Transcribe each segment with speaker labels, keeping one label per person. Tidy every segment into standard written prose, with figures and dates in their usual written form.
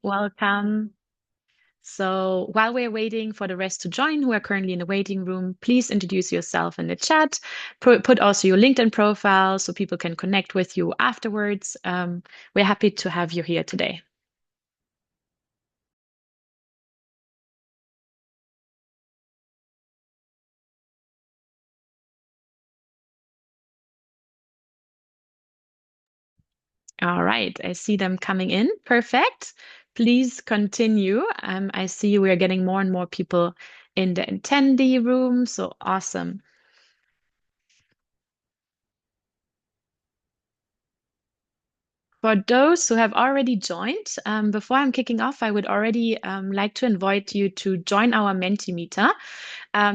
Speaker 1: welcome. So while we're waiting for the rest to join, who are currently in the waiting room, please introduce yourself in the chat. Put also your LinkedIn profile so people can connect with you afterwards. We're happy to have you here today. All right, I see them coming in. Perfect. Please continue. I see we are getting more and more people in the attendee room, so awesome. For those who have already joined, before I'm kicking off, I would already like to invite you to join our Mentimeter.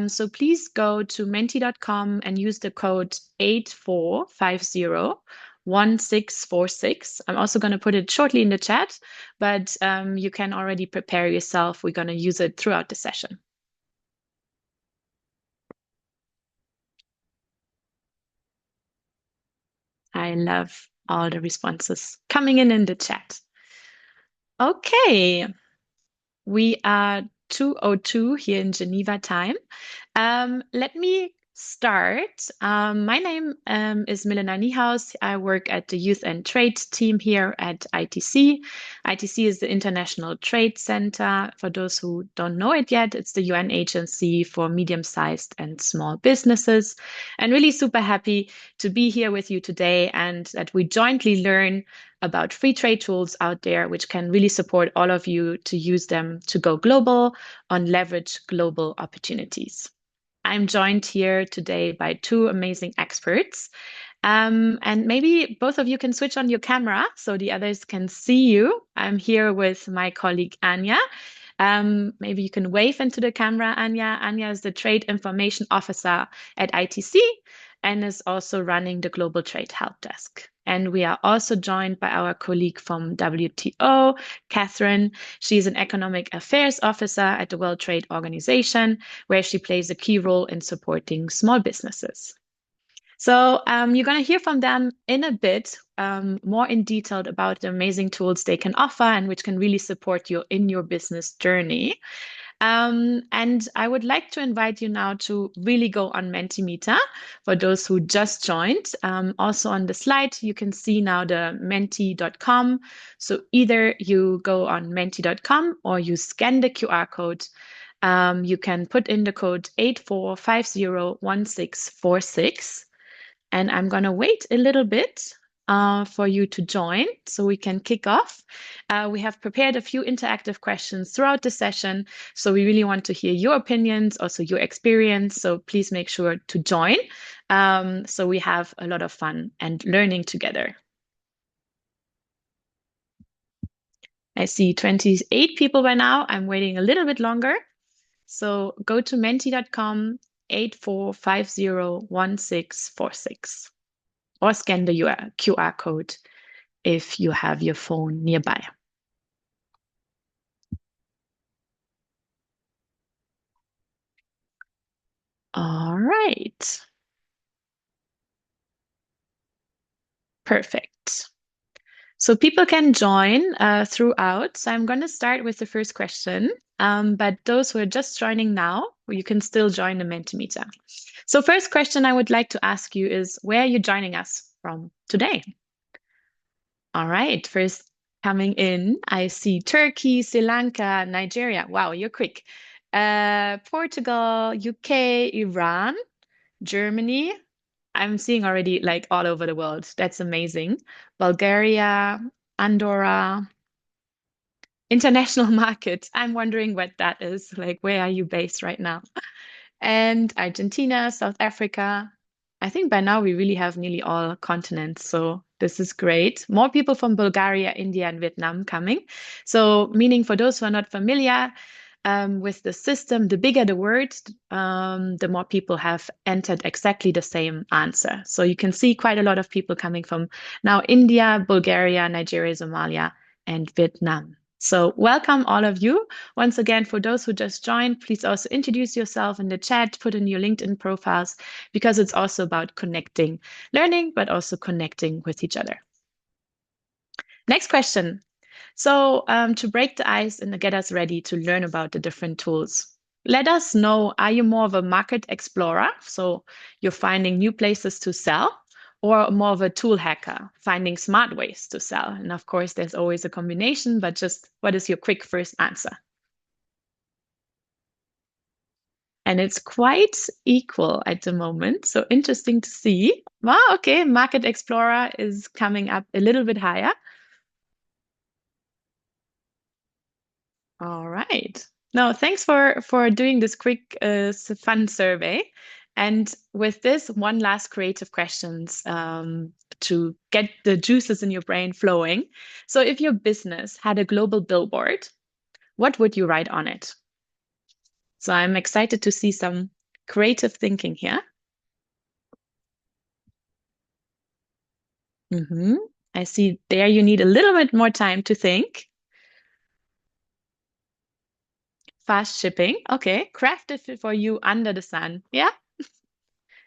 Speaker 1: So please go to menti.com and use the code 84501646. I'm also going to put it shortly in the chat, but you can already prepare yourself. We're going to use it throughout the session. I love all the responses coming in the chat. Okay, we are 2:02 here in Geneva time. Let me start. My name is Milena Niehaus. I work at the Youth and Trade team here at ITC. ITC is the International Trade Center. For those who don't know it yet, it's the UN agency for medium-sized and small businesses. And really super happy to be here with you today and that we jointly learn about free trade tools out there, which can really support all of you to use them to go global and leverage global opportunities. I'm joined here today by two amazing experts. And maybe both of you can switch on your camera so the others can see you. I'm here with my colleague Anya. Maybe you can wave into the camera, Anya. Anya is the Trade Information Officer at ITC and is also running the Global Trade Help Desk. And we are also joined by our colleague from WTO, Catherine. She's an Economic Affairs Officer at the World Trade Organization, where she plays a key role in supporting small businesses. So you're going to hear from them in a bit, more in detail about the amazing tools they can offer and which can really support you in your business journey. And I would like to invite you now to really go on Mentimeter for those who just joined. Also on the slide, you can see now the menti.com. So either you go on menti.com or you scan the QR code. You can put in the code 84501646. And I'm going to wait a little bit for you to join so we can kick off. We have prepared a few interactive questions throughout the session. So we really want to hear your opinions, also your experience. So please make sure to join. So we have a lot of fun and learning together. I see 28 people by now. I'm waiting a little bit longer. So go to menti.com 84501646 or scan the QR code if you have your phone nearby. All right. Perfect. So people can join throughout. So I'm going to start with the first question. But those who are just joining now, you can still join the Mentimeter. So first question I would like to ask you is, where are you joining us from today? All right. First coming in, I see Turkey, Sri Lanka, Nigeria. Wow, you're quick. Portugal, UK, Iran, Germany. I'm seeing already like all over the world. That's amazing. Bulgaria, Andorra, international market. I'm wondering what that is. Like, where are you based right now? And Argentina, South Africa. I think by now we really have nearly all continents. So this is great. More people from Bulgaria, India, and Vietnam coming. So, meaning for those who are not familiar, with the system, the bigger the word, the more people have entered exactly the same answer. So you can see quite a lot of people coming from now India, Bulgaria, Nigeria, Somalia, and Vietnam. So welcome all of you. Once again, for those who just joined, please also introduce yourself in the chat, put in your LinkedIn profiles, because it's also about connecting, learning, but also connecting with each other. Next question. So, to break the ice and get us ready to learn about the different tools, let us know, are you more of a market explorer? So, you're finding new places to sell, or more of a tool hacker, finding smart ways to sell? And of course, there's always a combination, but just what is your quick first answer? And it's quite equal at the moment. So interesting to see. Wow, okay, Market Explorer is coming up a little bit higher. All right. No, thanks for doing this quick, fun survey. And with this, one last creative questions to get the juices in your brain flowing. So, if your business had a global billboard, what would you write on it? So, I'm excited to see some creative thinking here. Hmm. I see there you need a little bit more time to think. Fast shipping. Okay. Crafted for you under the sun. Yeah,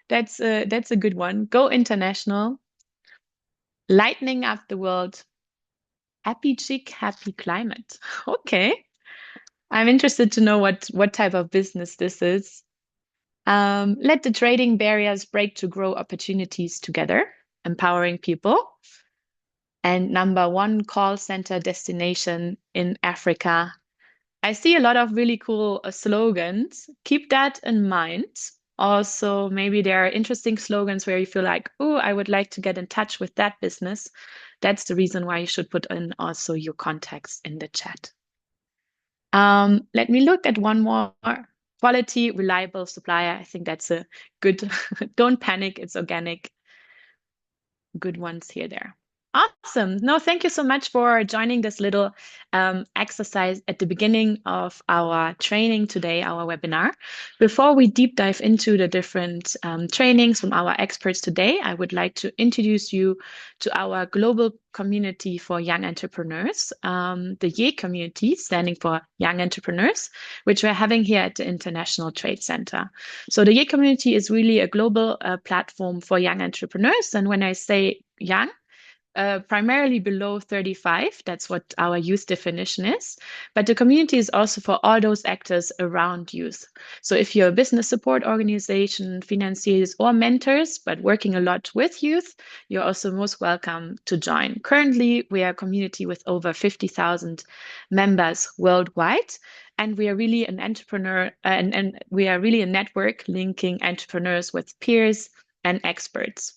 Speaker 1: that's a good one. Go international. Lightening up the world. Happy chic, happy climate. Okay. I'm interested to know what type of business this is. Let the trading barriers break to grow opportunities together, empowering people. And number one call center destination in Africa. I see a lot of really cool slogans. Keep that in mind. Also, maybe there are interesting slogans where you feel like, oh, I would like to get in touch with that business. That's the reason why you should put in also your contacts in the chat. Let me look at one more. Quality, reliable supplier. I think that's a good, don't panic, it's organic. Good ones here there. Awesome. No, thank you so much for joining this little exercise at the beginning of our training today, our webinar. Before we deep dive into the different trainings from our experts today, I would like to introduce you to our global community for young entrepreneurs, the YE community, standing for Young Entrepreneurs, which we're having here at the International Trade Center. So the YE community is really a global platform for young entrepreneurs. And when I say young, primarily below 35. That's what our youth definition is. But the community is also for all those actors around youth. So if you're a business support organization, financiers, or mentors, but working a lot with youth, you're also most welcome to join. Currently, we are a community with over 50,000 members worldwide. And we are really an entrepreneur, and we are really a network linking entrepreneurs with peers and experts.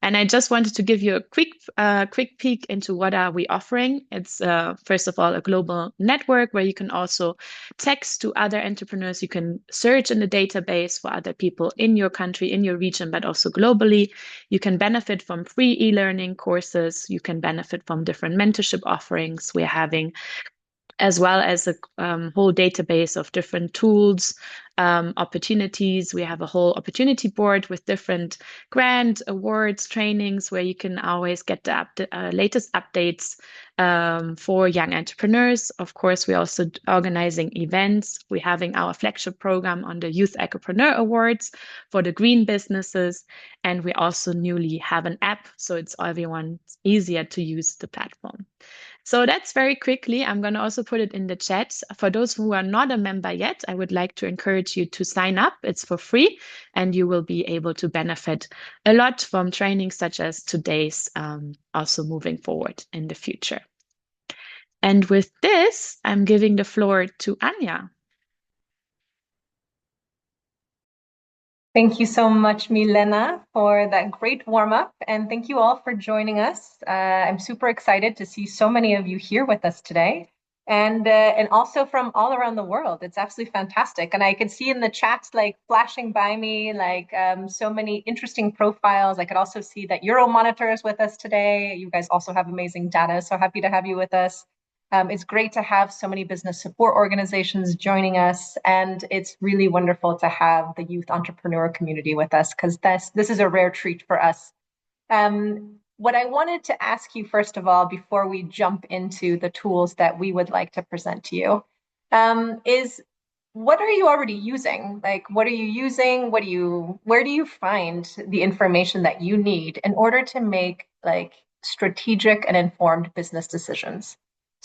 Speaker 1: And I just wanted to give you a quick peek into what are we offering. It's first of all a global network where you can also text to other entrepreneurs. You can search in the database for other people in your country, in your region, but also globally. You can benefit from free e-learning courses. You can benefit from different mentorship offerings we're having, as well as a whole database of different tools, opportunities. We have a whole opportunity board with different grant awards, trainings where you can always get the latest updates for young entrepreneurs. Of course, we're also organizing events. We're having our flagship program on the Youth Ecopreneur Awards for the green businesses. And we also newly have an app, so it's everyone easier to use the platform. So that's very quickly. I'm going to also put it in the chat. For those who are not a member yet, I would like to encourage you to sign up. It's for free, and you will be able to benefit a lot from trainings such as today's, also moving forward in the future. And with this, I'm giving the floor to Anya.
Speaker 2: Thank you so much, Milena, for that great warm up. And thank you all for joining us. I'm super excited to see so many of you here with us today. And also from all around the world. It's absolutely fantastic. And I can see in the chats like flashing by me, like so many interesting profiles. I could also see that Euromonitor is with us today. You guys also have amazing data. So happy to have you with us. It's great to have so many business support organizations joining us, and it's really wonderful to have the youth entrepreneur community with us because this is a rare treat for us. What I wanted to ask you, first of all, before we jump into the tools that we would like to present to you, is what are you already using? Like, what are you using? Where do you find the information that you need in order to make like strategic and informed business decisions?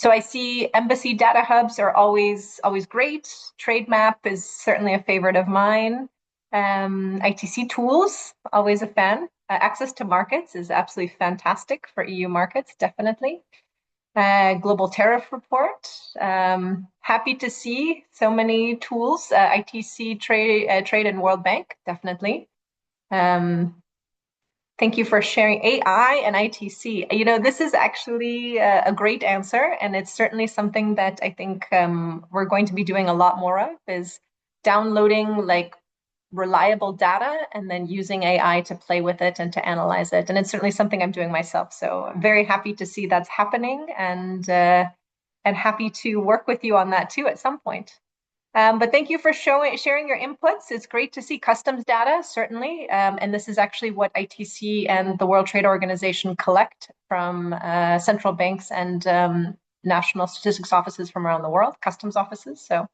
Speaker 2: So I see embassy data hubs are always great. Trademap is certainly a favorite of mine. ITC tools, always a fan. Access to markets is absolutely fantastic for EU markets, definitely. Global tariff report. Happy to see so many tools. ITC trade and World Bank, definitely. Thank you for sharing AI and ITC. You know, this is actually a great answer, and it's certainly something that I think we're going to be doing a lot more of, is downloading like reliable data and then using AI to play with it and to analyze it. And it's certainly something I'm doing myself. So I'm very happy to see that's happening, and happy to work with you on that too at some point. But thank you for sharing your inputs. It's great to see customs data, certainly. And this is actually what ITC and the World Trade Organization collect from central banks and national statistics offices from around the world, customs offices. So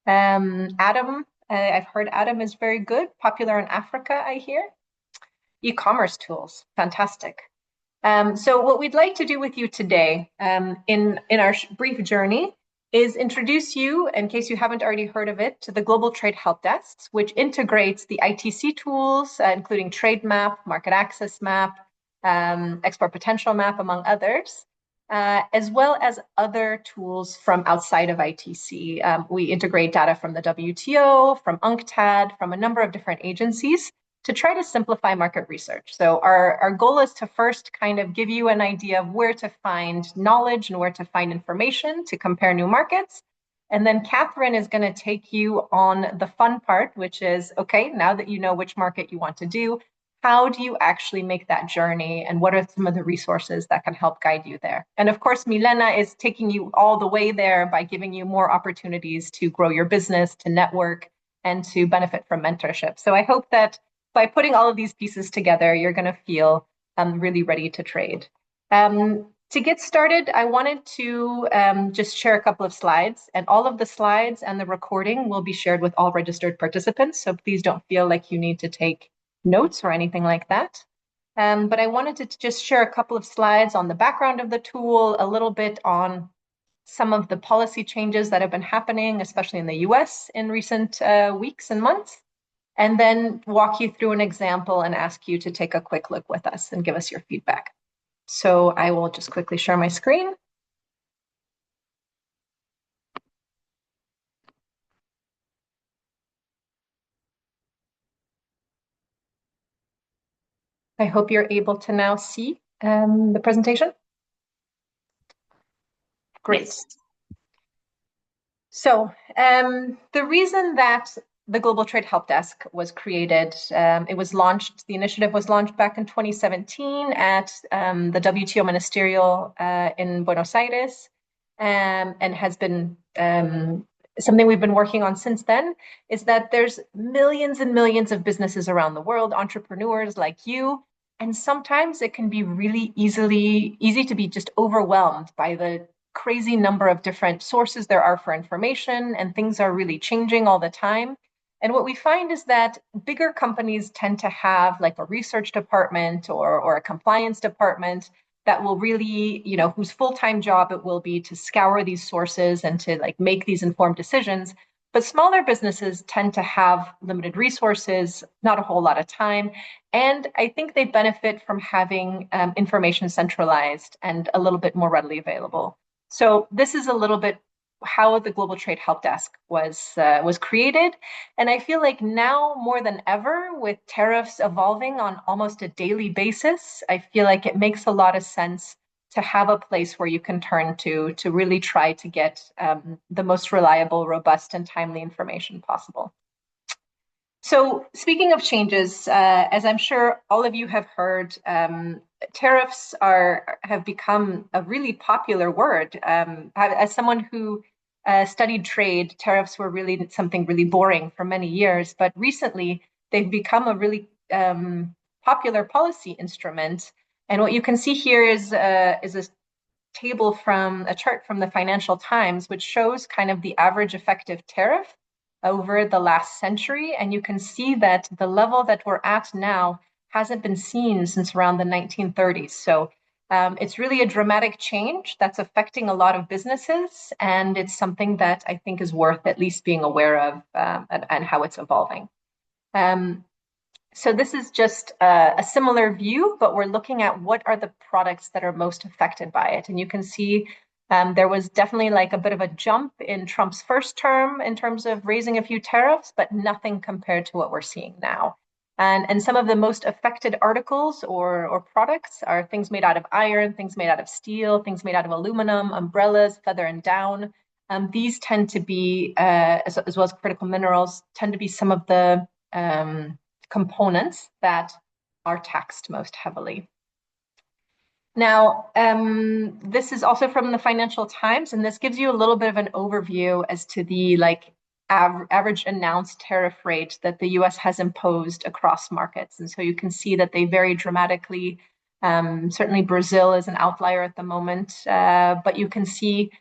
Speaker 2: Adam, I've heard Adam is very good, popular in Africa, I hear. E-commerce tools, fantastic. So what we'd like to do with you today in our brief journey is introduce you, in case you haven't already heard of it, to the Global Trade Help Desks, which integrates the ITC tools, including Trademap, Market Access Map, Export Potential Map, among others, as well as other tools from outside of ITC. We integrate data from the WTO, from UNCTAD, from a number of different agencies to try to simplify market research. So our goal is to first kind of give you an idea of where to find knowledge and where to find information to compare new markets. And then Catherine is going to take you on the fun part, which is, okay, now that you know which market you want to do, how do you actually make that journey? And what are some of the resources that can help guide you there? And of course, Milena is taking you all the way there by giving you more opportunities to grow your business, to network, and to benefit from mentorship. So I hope that by putting all of these pieces together, you're going to feel really ready to trade. To get started, I wanted to just share a couple of slides, and all of the slides and the recording will be shared with all registered participants. So please don't feel like you need to take notes or anything like that. But I wanted to just share a couple of slides on the background of the tool, a little bit on some of the policy changes that have been happening, especially in the US in recent weeks and months, and then walk you through an example and ask you to take a quick look with us and give us your feedback. So I will just quickly share my screen. I hope you're able to now see the presentation. Great.
Speaker 1: Yes.
Speaker 2: So the reason that the Global Trade Help Desk was created, the initiative was launched back in 2017 at the WTO Ministerial in Buenos Aires, and has been something we've been working on since then, is that there's millions and millions of businesses around the world, entrepreneurs like you, and sometimes it can be really easy to be just overwhelmed by the crazy number of different sources there are for information, and things are really changing all the time. And what we find is that bigger companies tend to have like a research department or a compliance department that will really, whose full-time job it will be to scour these sources and to like make these informed decisions. But smaller businesses tend to have limited resources, not a whole lot of time. And I think they benefit from having information centralized and a little bit more readily available. So this is a little bit how the Global Trade Help Desk was created. And I feel like now more than ever, with tariffs evolving on almost a daily basis, I feel like it makes a lot of sense to have a place where you can turn to really try to get the most reliable, robust, and timely information possible. So speaking of changes, as I'm sure all of you have heard, tariffs have become a really popular word. As someone who studied trade, tariffs were really something really boring for many years, but recently they've become a really popular policy instrument. And what you can see here is a table from a chart from the Financial Times, which shows kind of the average effective tariff over the last century. And you can see that the level that we're at now hasn't been seen since around the 1930s. So It's really a dramatic change that's affecting a lot of businesses, and it's something that I think is worth at least being aware of, and how it's evolving. Um, so this is just a similar view, but we're looking at what are the products that are most affected by it. And you can see there was definitely like a bit of a jump in Trump's first term in terms of raising a few tariffs, but nothing compared to what we're seeing now. And some of the most affected articles or products are things made out of iron, things made out of steel, things made out of aluminum, umbrellas, feather and down. These tend to be, as well as critical minerals, tend to be some of the components that are taxed most heavily. Now, this is also from the Financial Times, and this gives you a little bit of an overview as to the average announced tariff rate that the US has imposed across markets. And so you can see that they vary dramatically. Certainly Brazil is an outlier at the moment, but you can see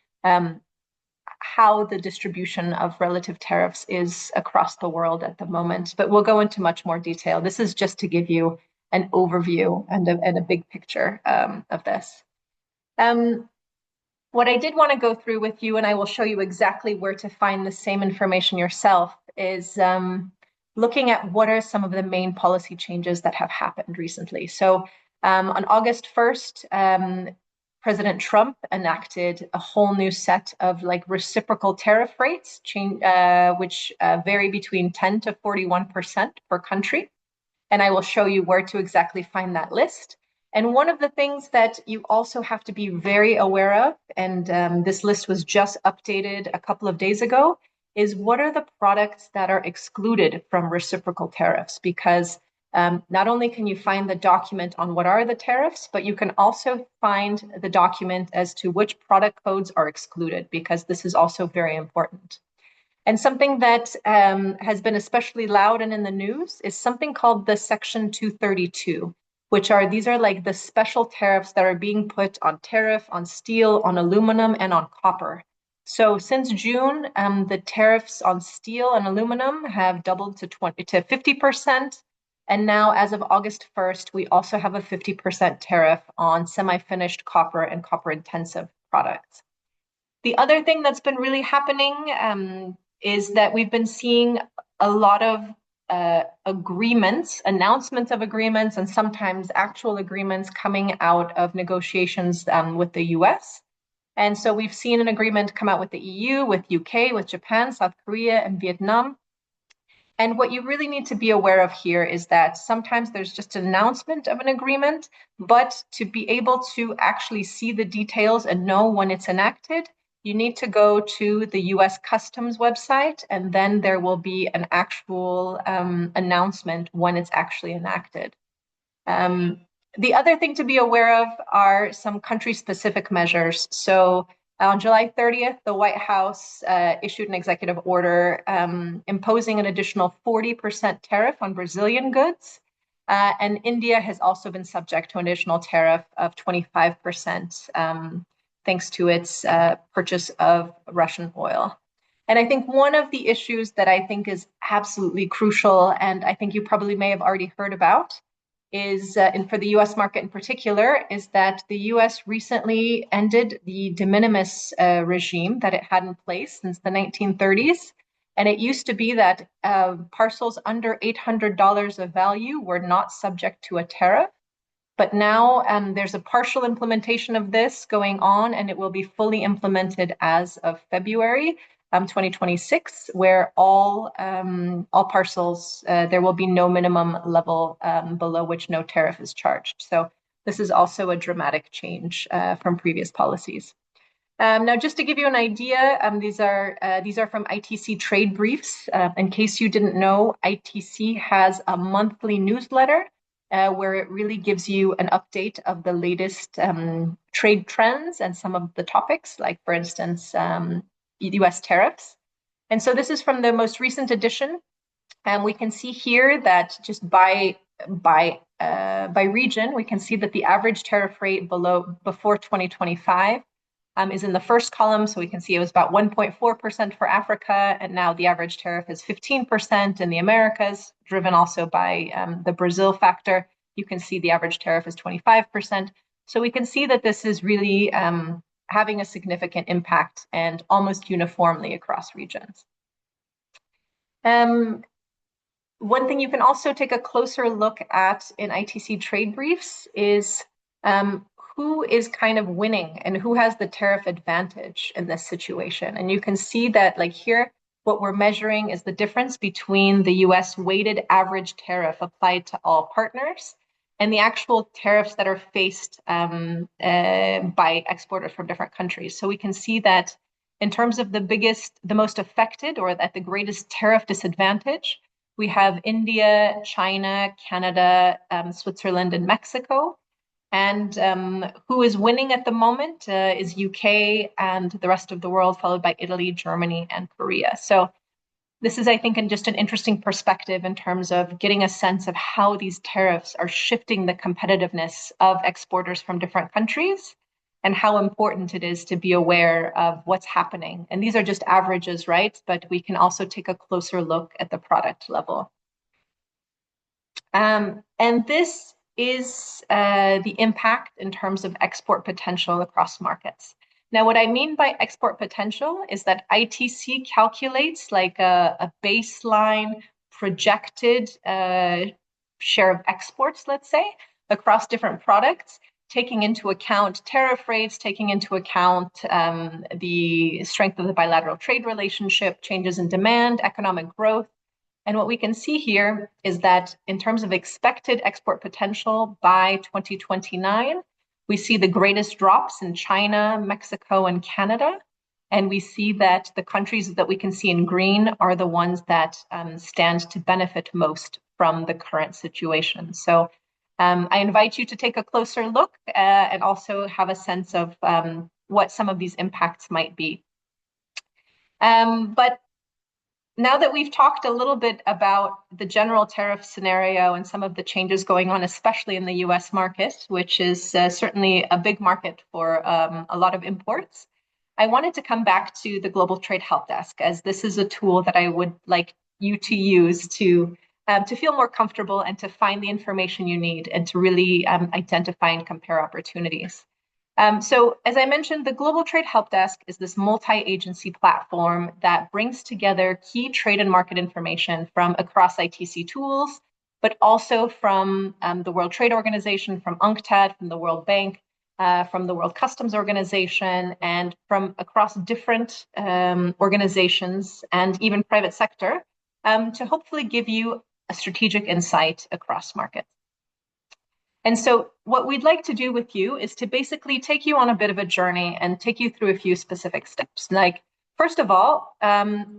Speaker 2: how the distribution of relative tariffs is across the world at the moment. But we'll go into much more detail. This is just to give you an overview and a big picture of this. What I did want to go through with you, and I will show you exactly where to find the same information yourself, is looking at what are some of the main policy changes that have happened recently. So on August 1st, President Trump enacted a whole new set of reciprocal tariff rates, which vary between 10 to 41% per country. And I will show you where to exactly find that list. And one of the things that you also have to be very aware of, and this list was just updated a couple of days ago, is what are the products that are excluded from reciprocal tariffs? Because not only can you find the document on what are the tariffs, but you can also find the document as to which product codes are excluded, because this is also very important. And something that has been especially loud and in the news is something called the Section 232, these are like the special tariffs that are being put on steel, on aluminum, and on copper. So since June, the tariffs on steel and aluminum have doubled to 50%. And now, as of August 1st, we also have a 50% tariff on semi-finished copper and copper-intensive products. The other thing that's been really happening is that we've been seeing a lot of announcements of agreements, and sometimes actual agreements coming out of negotiations with the US. And so we've seen an agreement come out with the EU, with UK, with Japan, South Korea, and Vietnam. And what you really need to be aware of here is that sometimes there's just an announcement of an agreement, but to be able to actually see the details and know when it's enacted, you need to go to the US Customs website, and then there will be an actual announcement when it's actually enacted. The other thing to be aware of are some country-specific measures. So on July 30th, the White House issued an executive order imposing an additional 40% tariff on Brazilian goods. And India has also been subject to an additional tariff of 25%, thanks to its purchase of Russian oil. And I think one of the issues that I think is absolutely crucial, and I think you probably may have already heard about, is, and for the US market in particular, is that the US recently ended the de minimis regime that it had in place since the 1930s. And it used to be that parcels under $800 of value were not subject to a tariff. But now there's a partial implementation of this going on, and it will be fully implemented as of February 2026, where all parcels, there will be no minimum level below which no tariff is charged. So this is also a dramatic change from previous policies. Now, just to give you an idea, these are from ITC trade briefs. In case you didn't know, ITC has a monthly newsletter where it really gives you an update of the latest trade trends and some of the topics, like, for instance, US tariffs. And so this is from the most recent edition. And we can see here that just by region, we can see that the average tariff rate before 2025 is in the first column. So we can see it was about 1.4% for Africa, and now the average tariff is 15% in the Americas, driven also by the Brazil factor. You can see the average tariff is 25%. So we can see that this is really having a significant impact and almost uniformly across regions. One thing you can also take a closer look at in ITC trade briefs is who is kind of winning and who has the tariff advantage in this situation. And you can see that like here, what we're measuring is the difference between the US weighted average tariff applied to all partners and the actual tariffs that are faced by exporters from different countries. So we can see that in terms of the most affected or at the greatest tariff disadvantage, we have India, China, Canada, Switzerland, and Mexico. And who is winning at the moment is UK and the rest of the world, followed by Italy, Germany, and Korea. So this is, I think, just an interesting perspective in terms of getting a sense of how these tariffs are shifting the competitiveness of exporters from different countries and how important it is to be aware of what's happening. And these are just averages, right? But we can also take a closer look at the product level. And this is the impact in terms of export potential across markets. Now, what I mean by export potential is that ITC calculates like a baseline projected share of exports, let's say, across different products, taking into account tariff rates, taking into account the strength of the bilateral trade relationship, changes in demand, economic growth. And what we can see here is that in terms of expected export potential by 2029, we see the greatest drops in China, Mexico, and Canada. And we see that the countries that we can see in green are the ones that stand to benefit most from the current situation. So I invite you to take a closer look and also have a sense of what some of these impacts might be. But now that we've talked a little bit about the general tariff scenario and some of the changes going on, especially in the US market, which is certainly a big market for a lot of imports, I wanted to come back to the Global Trade Help Desk, as this is a tool that I would like you to use to feel more comfortable and to find the information you need and to really identify and compare opportunities. So as I mentioned, the Global Trade Help Desk is this multi-agency platform that brings together key trade and market information from across ITC tools, but also from the World Trade Organization, from UNCTAD, from the World Bank, from the World Customs Organization, and from across different organizations and even private sector to hopefully give you a strategic insight across markets. And so what we'd like to do with you is to basically take you on a bit of a journey and take you through a few specific steps. Like, first of all,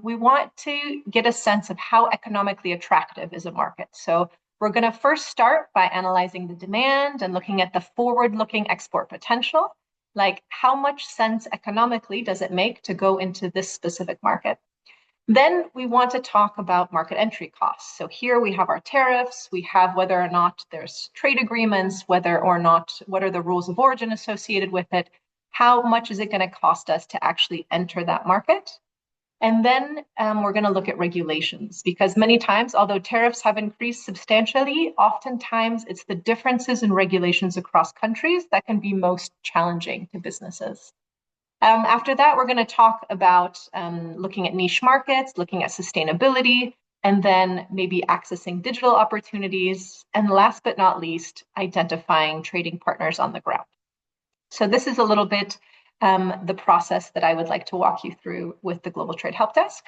Speaker 2: we want to get a sense of how economically attractive is a market. So we're going to first start by analyzing the demand and looking at the forward-looking export potential, like how much sense economically does it make to go into this specific market. Then we want to talk about market entry costs. So here we have our tariffs, we have whether or not there's trade agreements, whether or not, what are the rules of origin associated with it, how much is it going to cost us to actually enter that market? And then we're going to look at regulations, because many times, although tariffs have increased substantially, oftentimes it's the differences in regulations across countries that can be most challenging to businesses. After that, we're going to talk about looking at niche markets, looking at sustainability, and then maybe accessing digital opportunities. And last but not least, identifying trading partners on the ground. So this is a little bit the process that I would like to walk you through with the Global Trade Help Desk.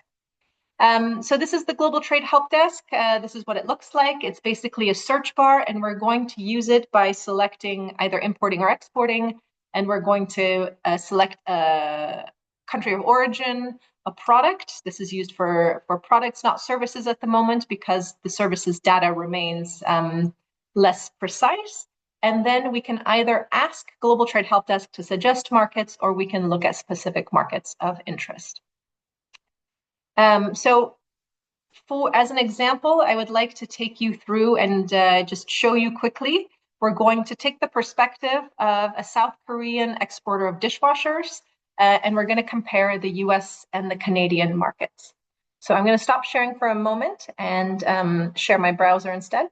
Speaker 2: So this is the Global Trade Help Desk. This is what it looks like. It's basically a search bar, and we're going to use it by selecting either importing or exporting. And we're going to select a country of origin, a product. This is used for products, not services at the moment, because the services data remains less precise. And then we can either ask Global Trade Help Desk to suggest markets, or we can look at specific markets of interest. So as an example, I would like to take you through and just show you quickly. We're going to take the perspective of a South Korean exporter of dishwashers, and we're going to compare the US and the Canadian markets. So I'm going to stop sharing for a moment and share my browser instead.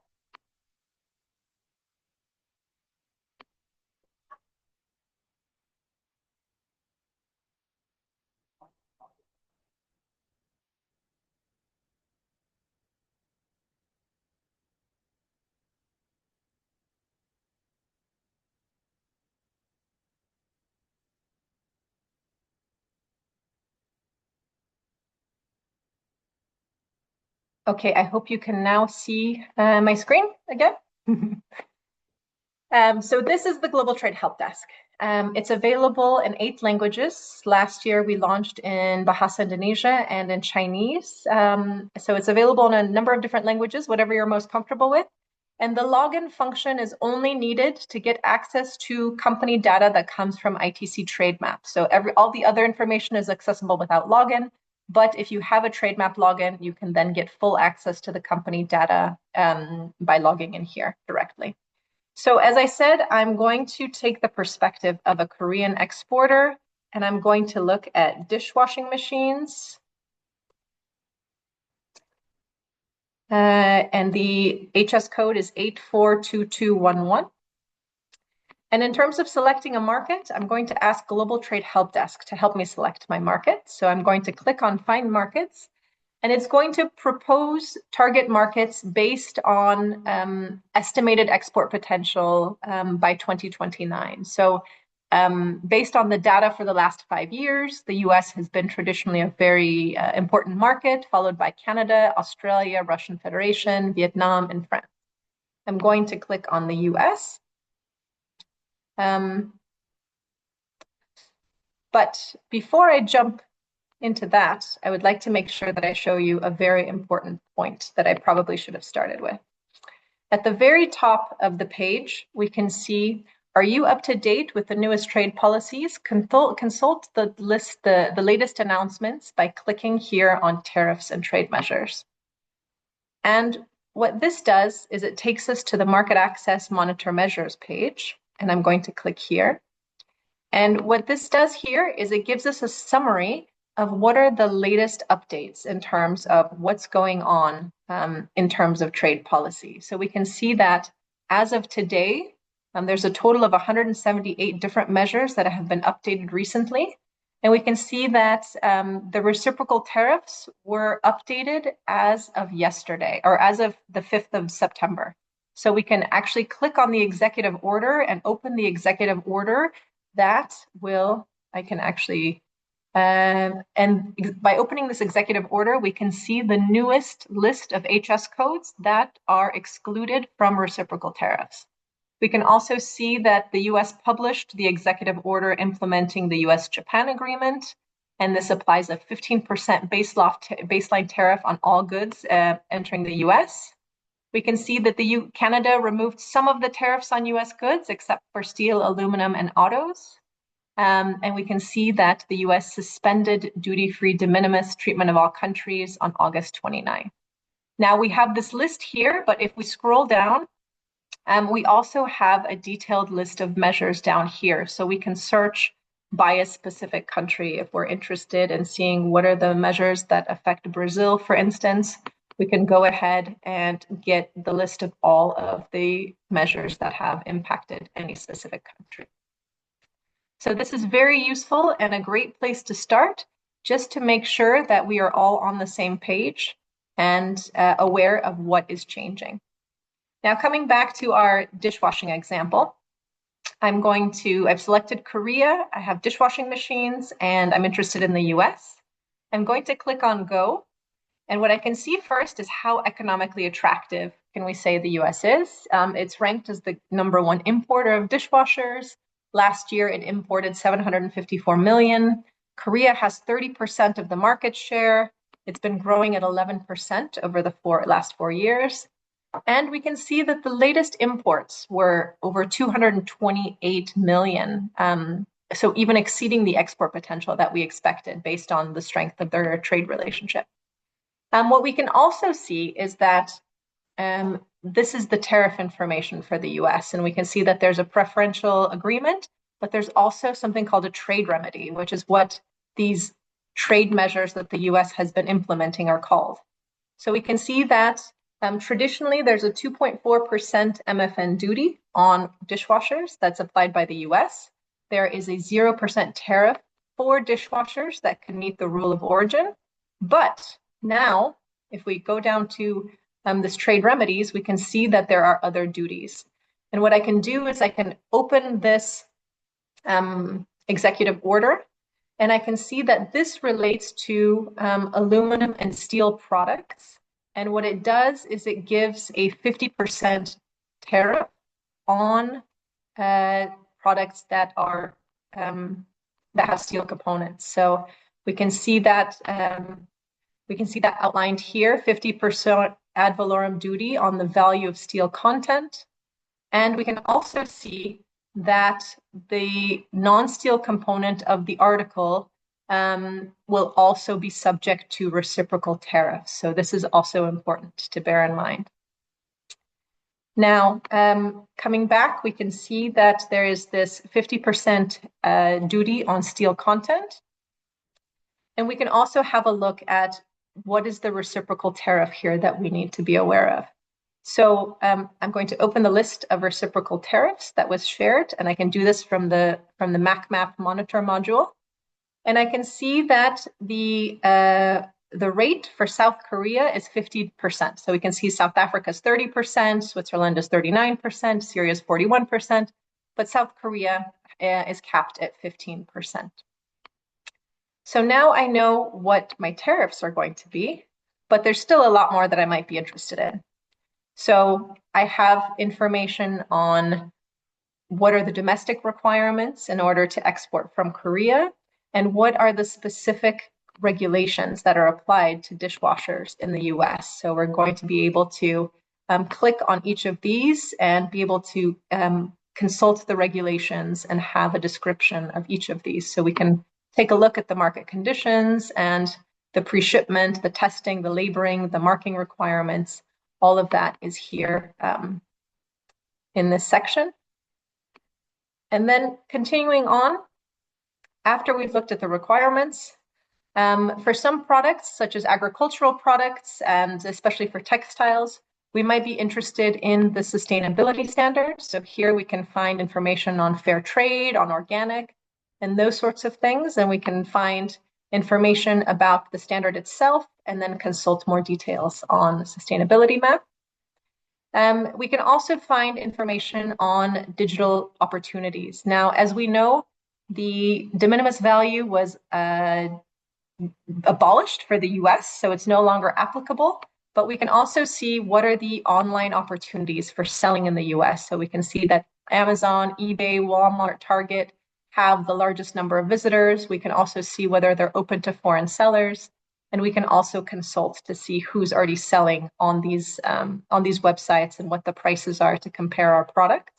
Speaker 2: Okay, I hope you can now see my screen again. So this is the Global Trade Help Desk. It's available in 8 languages. Last year we launched in Bahasa Indonesia and in Chinese. So it's available in a number of different languages, whatever you're most comfortable with. And the login function is only needed to get access to company data that comes from ITC Trademap. So all the other information is accessible without login. But if you have a Trademap login, you can then get full access to the company data by logging in here directly. So as I said, I'm going to take the perspective of a Korean exporter, and I'm going to look at dishwashing machines. And the HS code is 842211. And in terms of selecting a market, I'm going to ask Global Trade Help Desk to help me select my market. So I'm going to click on Find Markets, and it's going to propose target markets based on estimated export potential by 2029. So based on the data for the last 5 years, the US has been traditionally a very important market, followed by Canada, Australia, Russian Federation, Vietnam, and France. I'm going to click on the US. But before I jump into that, I would like to make sure that I show you a very important point that I probably should have started with. At the very top of the page, we can see, are you up to date with the newest trade policies? Consult the list, the latest announcements by clicking here on tariffs and trade measures. And what this does is it takes us to the market access monitor measures page, and I'm going to click here. And what this does here is it gives us a summary of what are the latest updates in terms of what's going on in terms of trade policy. So we can see that as of today, there's a total of 178 different measures that have been updated recently. And we can see that the reciprocal tariffs were updated as of yesterday, or as of the 5th of September. So we can actually click on the executive order and open the executive order that will, I can actually, and by opening this executive order, we can see the newest list of HS codes that are excluded from reciprocal tariffs. We can also see that the US published the executive order implementing the US-Japan agreement, and this applies a 15% baseline tariff on all goods entering the US. We can see that Canada removed some of the tariffs on US goods, except for steel, aluminum, and autos. And we can see that the US suspended duty-free de minimis treatment of all countries on August 29. Now we have this list here, but if we scroll down, we also have a detailed list of measures down here. So we can search by a specific country if we're interested in seeing what are the measures that affect Brazil, for instance. We can go ahead and get the list of all of the measures that have impacted any specific country. So this is very useful and a great place to start, just to make sure that we are all on the same page and aware of what is changing. Now, coming back to our dishwashing example, I've selected Korea, I have dishwashing machines, and I'm interested in the US. I'm going to click on Go. And what I can see first is how economically attractive can we say the US is. It's ranked as the #1 importer of dishwashers. Last year, it imported 754 million. Korea has 30% of the market share. It's been growing at 11% over the last 4 years. And we can see that the latest imports were over 228 million. So even exceeding the export potential that we expected based on the strength of their trade relationship. What we can also see is that this is the tariff information for the US, and we can see that there's a preferential agreement, but there's also something called a trade remedy, which is what these trade measures that the US has been implementing are called. So we can see that traditionally there's a 2.4% MFN duty on dishwashers that's applied by the US. There is a 0% tariff for dishwashers that can meet the rule of origin. But now, if we go down to this trade remedies, we can see that there are other duties. And what I can do is I can open this executive order, and I can see that this relates to aluminum and steel products And what it does is it gives a 50% tariff on products that are that have steel components. So we can see that outlined here: 50% ad valorem duty on the value of steel content, and we can also see that the non-steel component of the article will also be subject to reciprocal tariffs. So this is also important to bear in mind. Now, coming back, we can see that there is this 50% duty on steel content. And we can also have a look at what is the reciprocal tariff here that we need to be aware of. So I'm going to open the list of reciprocal tariffs that was shared, and I can do this from the MacMap monitor module. And I can see that the rate for South Korea is 50%. So we can see South Africa's 30%, Switzerland is 39%, Syria is 41%, but South Korea is capped at 15%. So now I know what my tariffs are going to be, but there's still a lot more that I might be interested in. So I have information on what are the domestic requirements in order to export from Korea, and what are the specific regulations that are applied to dishwashers in the US. So we're going to be able to click on each of these and be able to consult the regulations and have a description of each of these. So we can take a look at the market conditions and the pre-shipment, the testing, the labeling, the marking requirements. All of that is here in this section. And then continuing on, after we've looked at the requirements, for some products, such as agricultural products, and especially for textiles, we might be interested in the sustainability standards. So here we can find information on fair trade, on organic, and those sorts of things. And we can find information about the standard itself, and then consult more details on the sustainability map. We can also find information on digital opportunities. Now, as we know, the de minimis value was abolished for the US, so it's no longer applicable. But we can also see what are the online opportunities for selling in the US. So we can see that Amazon, eBay, Walmart, Target have the largest number of visitors. We can also see whether they're open to foreign sellers. And we can also consult to see who's already selling on these websites and what the prices are to compare our products.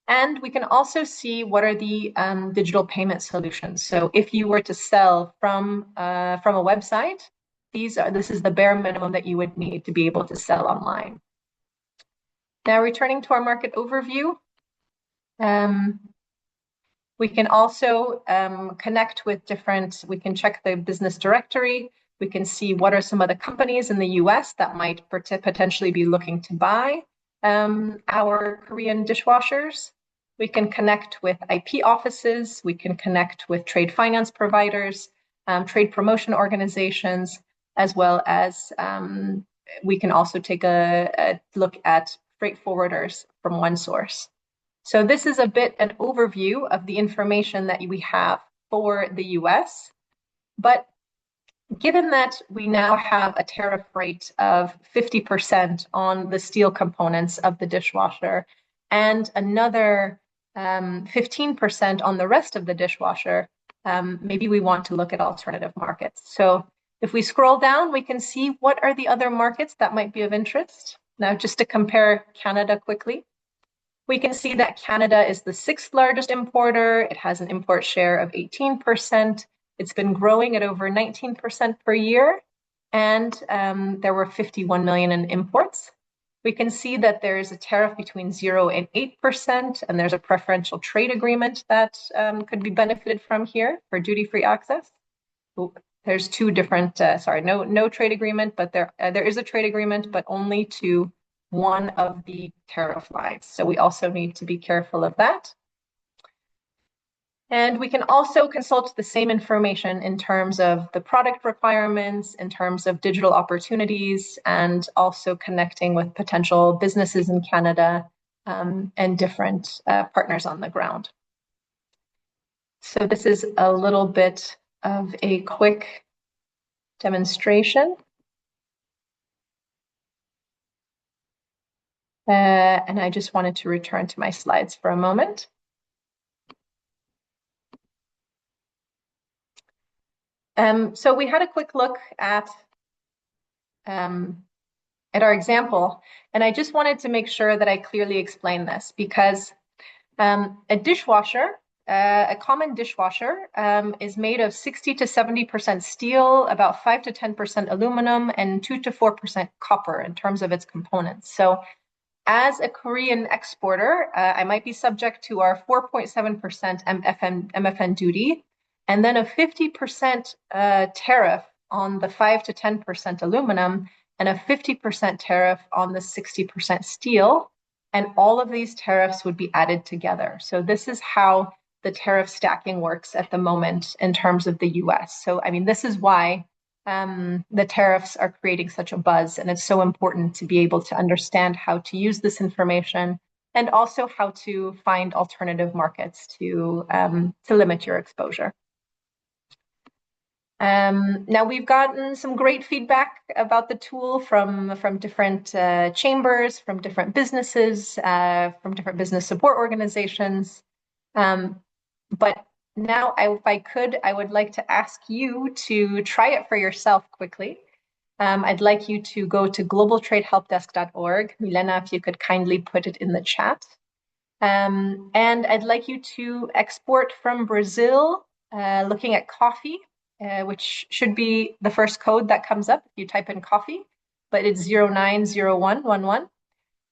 Speaker 2: And we can also see what are the digital payment solutions. So if you were to sell from a website, this is the bare minimum that you would need to be able to sell online. Now, returning to our market overview, we can also connect with we can check the business directory. We can see what are some of the companies in the US that might potentially be looking to buy our Korean dishwashers. We can connect with IP offices. We can connect with trade finance providers, trade promotion organizations, as well as we can also take a look at freight forwarders from OneSource. So this is a bit an overview of the information that we have for the US. But given that we now have a tariff rate of 50% on the steel components of the dishwasher and another 15% on the rest of the dishwasher, maybe we want to look at alternative markets. So if we scroll down, we can see what are the other markets that might be of interest. Now, just to compare Canada quickly, we can see that Canada is the 6th largest importer. It has an import share of 18%. It's been growing at over 19% per year, and there were 51 million in imports. We can see that there is a tariff between 0 and 8%, and there's a preferential trade agreement that could be benefited from here for duty-free access. There's two different, no trade agreement, but there is a trade agreement, but only to one of the tariff lines. So we also need to be careful of that. And we can also consult the same information in terms of the product requirements, in terms of digital opportunities, and also connecting with potential businesses in Canada and different partners on the ground. So this is a little bit of a quick demonstration. And I just wanted to return to my slides for a moment. So we had a quick look at our example, and I just wanted to make sure that I clearly explain this because a dishwasher, a common dishwasher, is made of 60 to 70% steel, about 5 to 10% aluminum, and 2 to 4% copper in terms of its components. So as a Korean exporter, I might be subject to our 4.7% MFN duty, and then a 50% tariff on the 5 to 10% aluminum, and a 50% tariff on the 60% steel. And all of these tariffs would be added together. So this is how the tariff stacking works at the moment in terms of the US. So, I mean, this is why the tariffs are creating such a buzz, and it's so important to be able to understand how to use this information and also how to find alternative markets to limit your exposure. Now we've gotten some great feedback about the tool from different chambers, from different businesses, from different business support organizations. But now, if I could, I would like to ask you to try it for yourself quickly. I'd like you to go to globaltradehelpdesk.org. Milena, if you could kindly put it in the chat. And I'd like you to export from Brazil, looking at coffee, which should be the first code that comes up if you type in coffee, but it's 090111.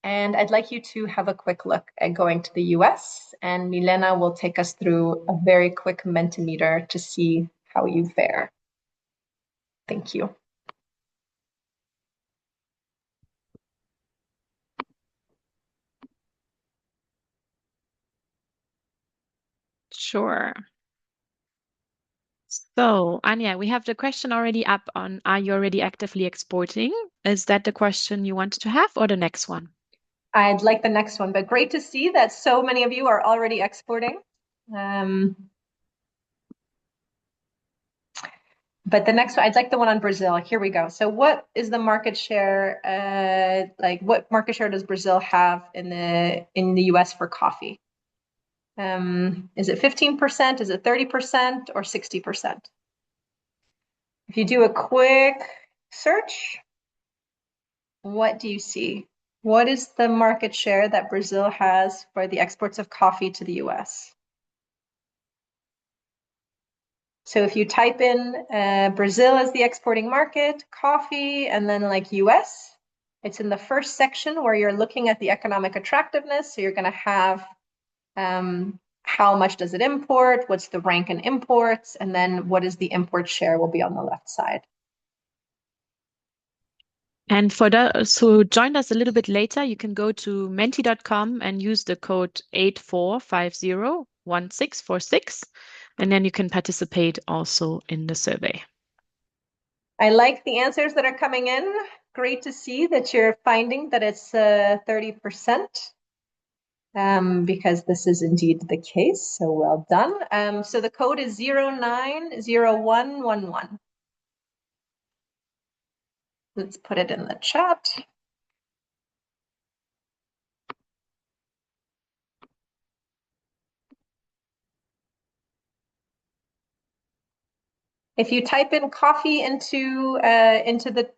Speaker 2: And I'd like you to have a quick look at going to the US, and Milena will take us through a very quick Mentimeter to see how you fare. Thank you.
Speaker 1: Sure. So, Anya, we have the question already up on, are you already actively exporting? Is that the question you wanted to have, or the next one?
Speaker 2: I'd like the next one, but great to see that so many of you are already exporting. But the next one, I'd like the one on Brazil. Here we go. So what is the market share, what market share does Brazil have in the US for coffee? Is it 15%? Is it 30% or 60%? If you do a quick search, what do you see? What is the market share that Brazil has for the exports of coffee to the US? So if you type in Brazil as the exporting market, coffee, and then like US, it's in the first section where you're looking at the economic attractiveness. So you're going to have how much does it import, what's the rank in imports, and then what is the import share will be on the left side.
Speaker 1: And for those who joined us a little bit later, you can go to menti.com and use the code 84501646, and then you can participate also in the survey.
Speaker 2: I like the answers that are coming in. Great to see that you're finding that it's 30%. Because this is indeed the case. So well done. So the code is 090111. Let's put it in the chat. If you type in coffee into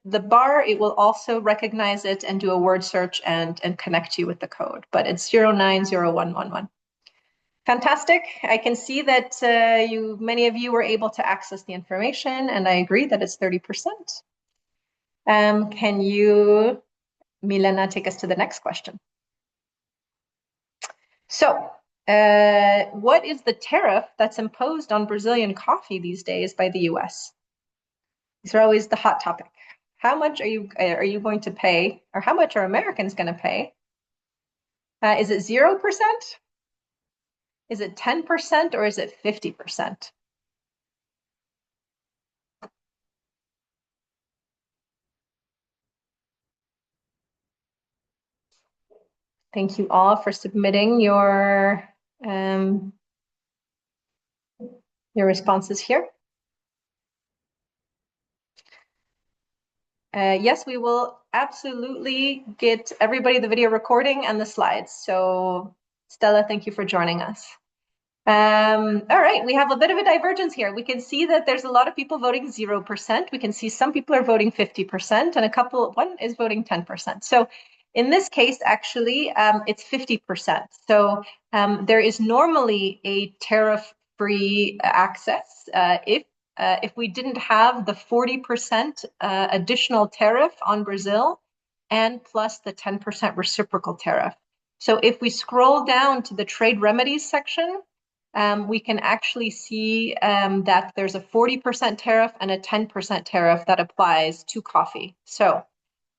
Speaker 2: the bar, it will also recognize it and do a word search and connect you with the code. But it's 090111. Fantastic. I can see that many of you were able to access the information, and I agree that it's 30%. Can you, Milena, take us to the next question? So, what is the tariff that's imposed on Brazilian coffee these days by the US? These are always the hot topic. How much are you going to pay, or how much are Americans going to pay? Is it 0%? Is it 10%, or is it 50%? Thank you all for submitting your responses here. Yes, we will absolutely get everybody the video recording and the slides. So Stella, thank you for joining us. All right, we have a bit of a divergence here. We can see that there's a lot of people voting 0%. We can see some people are voting 50% and one is voting 10%. So in this case, actually, it's 50%. So there is normally a tariff-free access if we didn't have the 40% additional tariff on Brazil and plus the 10% reciprocal tariff. So if we scroll down to the trade remedies section, we can actually see that there's a 40% tariff and a 10% tariff that applies to coffee. So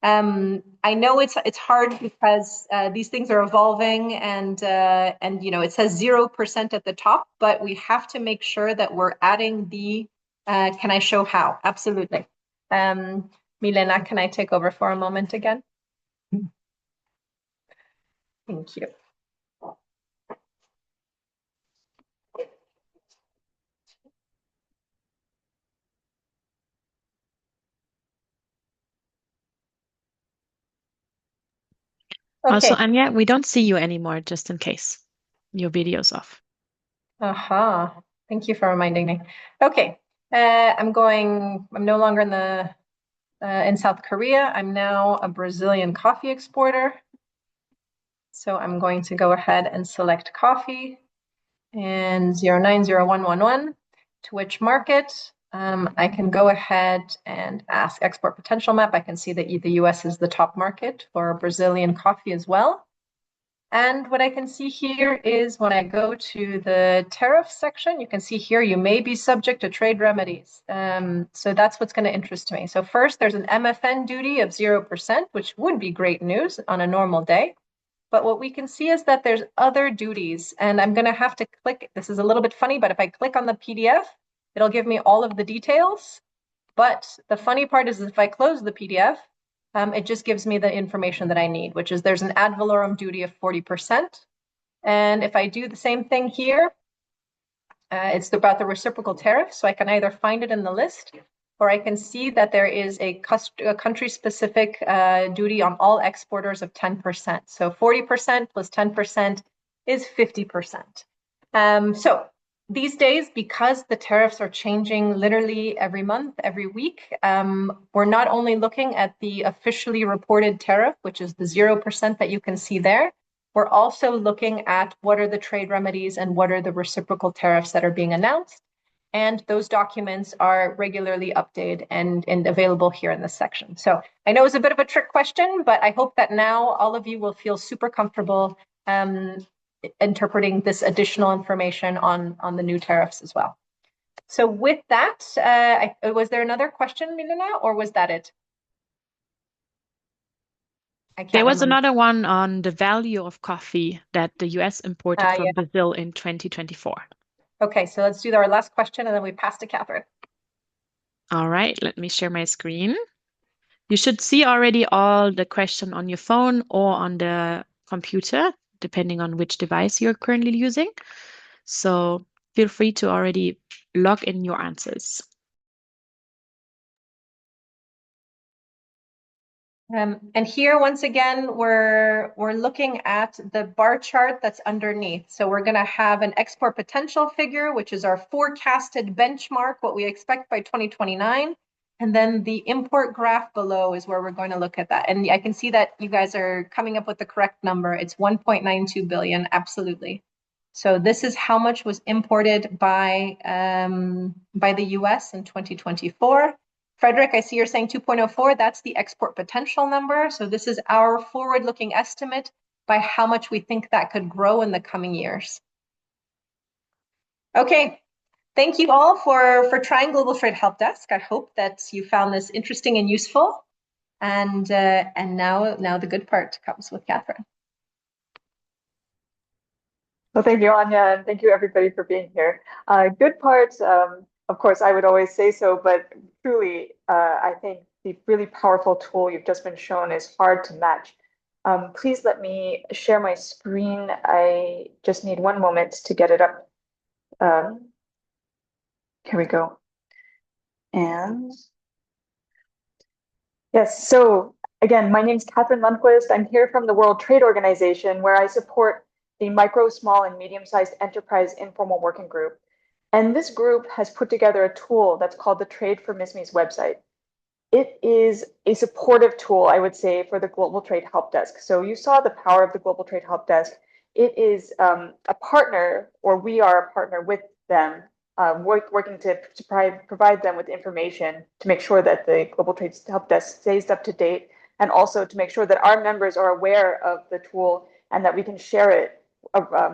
Speaker 2: I know it's hard because these things are evolving and it says 0% at the top, but we have to make sure that we're adding the can I show how? Absolutely. Milena, can I take over for a moment again? Thank you. Okay.
Speaker 1: Also, Anya, we don't see you anymore, just in case. Your video's off.
Speaker 2: Aha. Thank you for reminding me. Okay. I'm no longer in South Korea. I'm now a Brazilian coffee exporter. So I'm going to go ahead and select coffee and 090111 to which market. I can go ahead and ask export potential map. I can see that the US is the top market for Brazilian coffee as well. And what I can see here is when I go to the tariff section, you can see here you may be subject to trade remedies. So that's what's going to interest me. So first, there's an MFN duty of 0%, which would be great news on a normal day. But what we can see is that there's other duties, and I'm going to have to click. This is a little bit funny, but if I click on the PDF, it'll give me all of the details. But the funny part is if I close the PDF, it just gives me the information that I need, which is there's an ad valorem duty of 40%. And if I do the same thing here, it's about the reciprocal tariff. So I can either find it in the list, or I can see that there is a country-specific duty on all exporters of 10%. So 40% plus 10% is 50%. So these days, because the tariffs are changing literally every month, every week, we're not only looking at the officially reported tariff, which is the 0% that you can see there, we're also looking at what are the trade remedies and what are the reciprocal tariffs that are being announced. And those documents are regularly updated and available here in this section. So I know it's a bit of a trick question, but I hope that now all of you will feel super comfortable interpreting this additional information on the new tariffs as well. So with that, was there another question, Milena, or was that it?
Speaker 1: There was another one on the value of coffee that the US imported from
Speaker 2: Yeah.
Speaker 1: Brazil in 2024.
Speaker 2: Okay, so let's do our last question and then we pass to Catherine.
Speaker 1: All right, let me share my screen. You should see already all the question on your phone or on the computer, depending on which device you're currently using. So feel free to already log in your answers.
Speaker 2: And here, once again, we're looking at the bar chart that's underneath. So we're going to have an export potential figure, which is our forecasted benchmark, what we expect by 2029. And then the import graph below is where we're going to look at that. And I can see that you guys are coming up with the correct number. It's 1.92 billion, absolutely. So this is how much was imported by the US in 2024. Frederick, I see you're saying 2.04. That's the export potential number. So this is our forward-looking estimate by how much we think that could grow in the coming years. Okay, thank you all for trying Global Trade Help Desk. I hope that you found this interesting and useful. And now the good part comes with Catherine.
Speaker 3: Well, thank you, Anya, and thank you everybody for being here. Good part, of course, I would always say so, but truly, I think the really powerful tool you've just been shown is hard to match. Please let me share my screen. I just need one moment to get it up. Here we go. And Yes, so again, my name is Catherine Lundquist. I'm here from the World Trade Organization, where I support the micro, small, and medium-sized enterprise informal working group. And this group has put together a tool that's called the Trade for MISME's website. It is a supportive tool, I would say, for the Global Trade Help Desk. So you saw the power of the Global Trade Help Desk. It is a partner, or we are a partner with them, working to provide them with information to make sure that the Global Trade Help Desk stays up to date, and also to make sure that our members are aware of the tool and that we can share it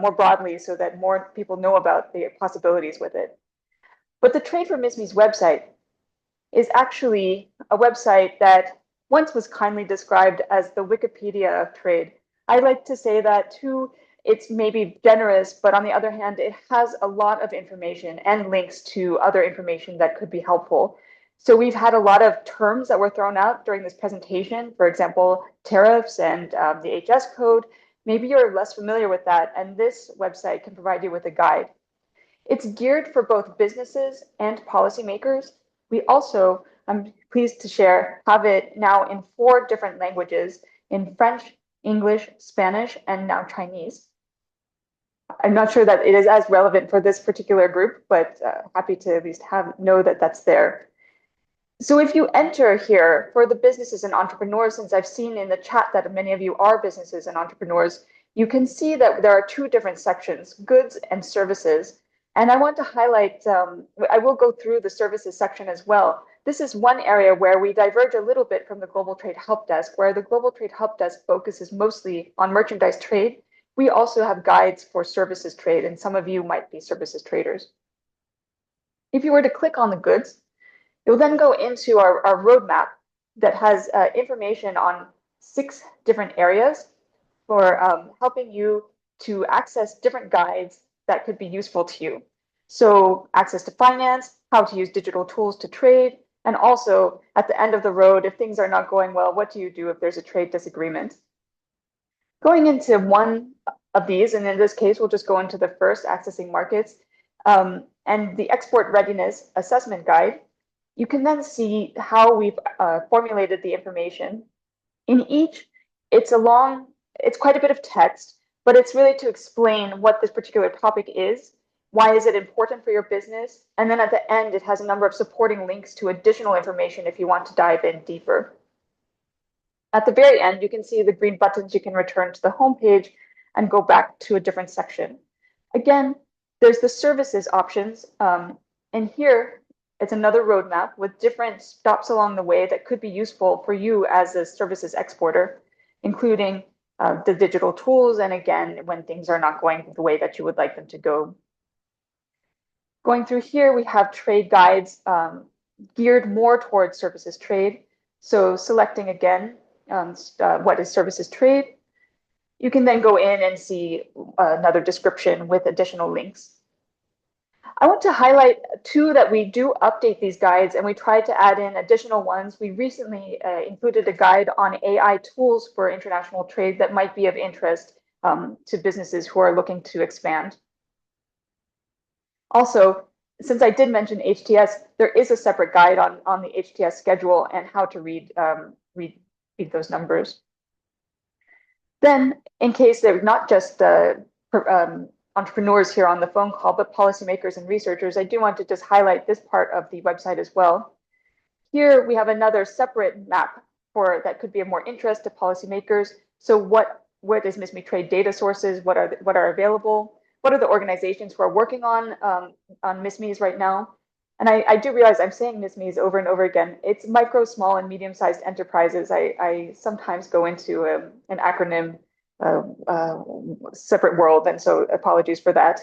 Speaker 3: more broadly so that more people know about the possibilities with it. But the Trade for MISME's website is actually a website that once was kindly described as the Wikipedia of trade. I like to say that too. It's maybe generous, but on the other hand, it has a lot of information and links to other information that could be helpful. So we've had a lot of terms that were thrown out during this presentation, for example, tariffs and the HS code. Maybe you're less familiar with that, and this website can provide you with a guide. It's geared for both businesses and policymakers. We also, I'm pleased to share, have it now in 4 different languages, in French, English, Spanish, and now Chinese. I'm not sure that it is as relevant for this particular group, but happy to at least know that that's there. So if you enter here for the businesses and entrepreneurs, since I've seen in the chat that many of you are businesses and entrepreneurs, you can see that there are 2 different sections, goods and services. And I want to highlight, I will go through the services section as well. This is one area where we diverge a little bit from the Global Trade Help Desk, where the Global Trade Help Desk focuses mostly on merchandise trade. We also have guides for services trade, and some of you might be services traders. If you were to click on the goods, you'll then go into our roadmap that has information on 6 different areas for helping you to access different guides that could be useful to you. So access to finance, how to use digital tools to trade, and also at the end of the road, if things are not going well, what do you do if there's a trade disagreement? Going into one of these, and in this case, we'll just go into the first, accessing markets, and the export readiness assessment guide. You can then see how we've formulated the information. In each, it's quite a bit of text, but it's really to explain what this particular topic is, why is it important for your business, and then at the end, it has a number of supporting links to additional information if you want to dive in deeper. At the very end, you can see the green buttons. You can return to the home page and go back to a different section. Again, there's the services options, and here it's another roadmap with different stops along the way that could be useful for you as a services exporter, including the digital tools, and again, when things are not going the way that you would like them to go. Going through here, we have trade guides geared more towards services trade. So selecting again, what is services trade, you can then go in and see another description with additional links. I want to highlight too that we do update these guides, and we try to add in additional ones. We recently included a guide on AI tools for international trade that might be of interest to businesses who are looking to expand. Also, since I did mention HTS, there is a separate guide on the HTS schedule and how to read those numbers. Then, in case they're not just entrepreneurs here on the phone call, but policymakers and researchers, I do want to just highlight this part of the website as well. Here we have another separate map that could be of more interest to policymakers. So what is MISME trade data sources? What are available? What are the organizations who are working on MISMEs right now? And I do realize I'm saying MISMEs over and over again. It's micro, small, and medium-sized enterprises. I sometimes go into an acronym separate world, and so apologies for that.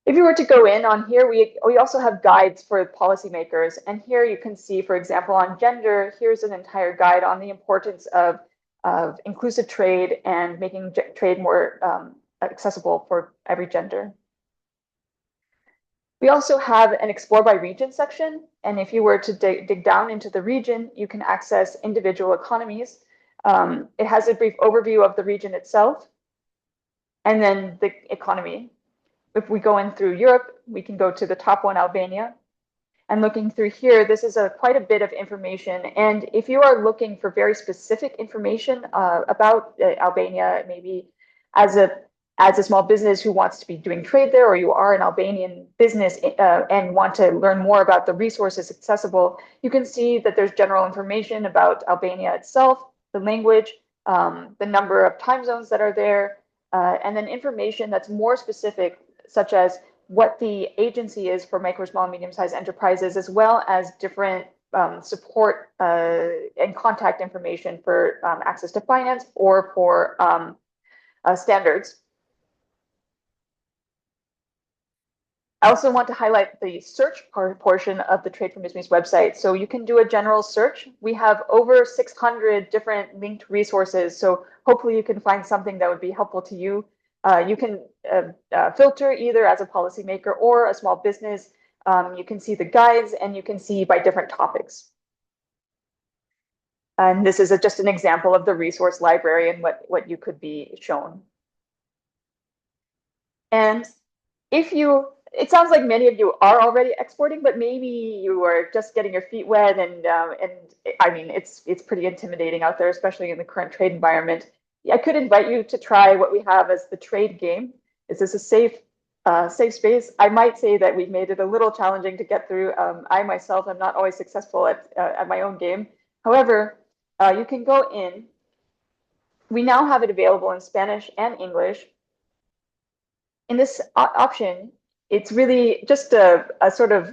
Speaker 3: If you were to go in on here, we also have guides for policymakers. And here you can see, for example, on gender, here's an entire guide on the importance of inclusive trade and making trade more accessible for every gender. We also have an Explore by Region section. And if you were to dig down into the region, you can access individual economies. It has a brief overview of the region itself, and then the economy. If we go in through Europe, we can go to the top one, Albania. And looking through here, this is quite a bit of information. And if you are looking for very specific information about Albania, maybe as a small business who wants to be doing trade there, or you are an Albanian business and want to learn more about the resources accessible, you can see that there's general information about Albania itself, the language, the number of time zones that are there, and then information that's more specific, such as what the agency is for micro, small, and medium-sized enterprises, as well as different support and contact information for access to finance or for standards. I also want to highlight the search portion of the Trade for MISME's website. So you can do a general search. We have over 600 different linked resources. So hopefully you can find something that would be helpful to you. You can filter either as a policymaker or a small business. You can see the guides and you can see by different topics. And this is just an example of the resource library and what you could be shown. And if you, it sounds like many of you are already exporting, but maybe you are just getting your feet wet, and I mean, it's pretty intimidating out there, especially in the current trade environment. I could invite you to try what we have as the trade game. Is this a safe space? I might say that we've made it a little challenging to get through. I myself am not always successful at my own game. However, you can go in. We now have it available in Spanish and English. In this option, it's really just a sort of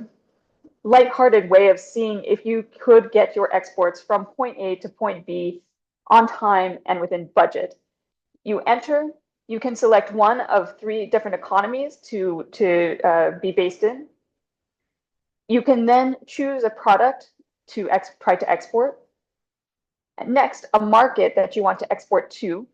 Speaker 3: lighthearted way of seeing if you could get your exports from point A to point B on time and within budget. You enter, you can select one of 3 different economies to be based in. You can then choose a product to try to export. And next, a market that you want to export to.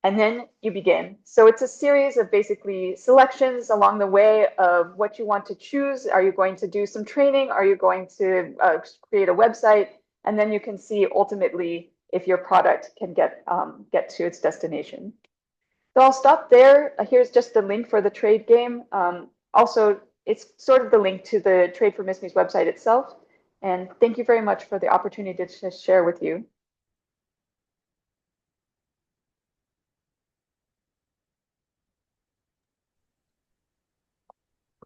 Speaker 3: And then you begin. So it's a series of basically selections along the way of what you want to choose. Are you going to do some training? Are you going to create a website? And then you can see ultimately if your product can get to its destination. So I'll stop there. Here's just the link for the trade game. Also, it's sort of the link to the Trade for MISME's website itself. And thank you very much for the opportunity to share with you.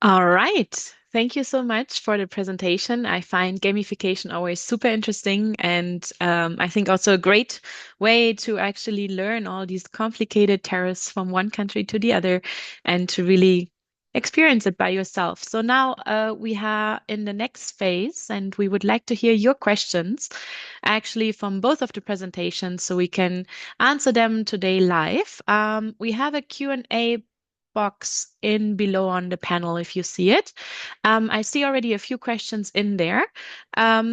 Speaker 1: All right. Thank you so much for the presentation. I find gamification always super interesting, and I think also a great way to actually learn all these complicated tariffs from one country to the other and to really experience it by yourself. So now we are in the next phase, and we would like to hear your questions actually from both of the presentations so we can answer them today live. We have a Q&A box in below on the panel if you see it. I see already a few questions in there.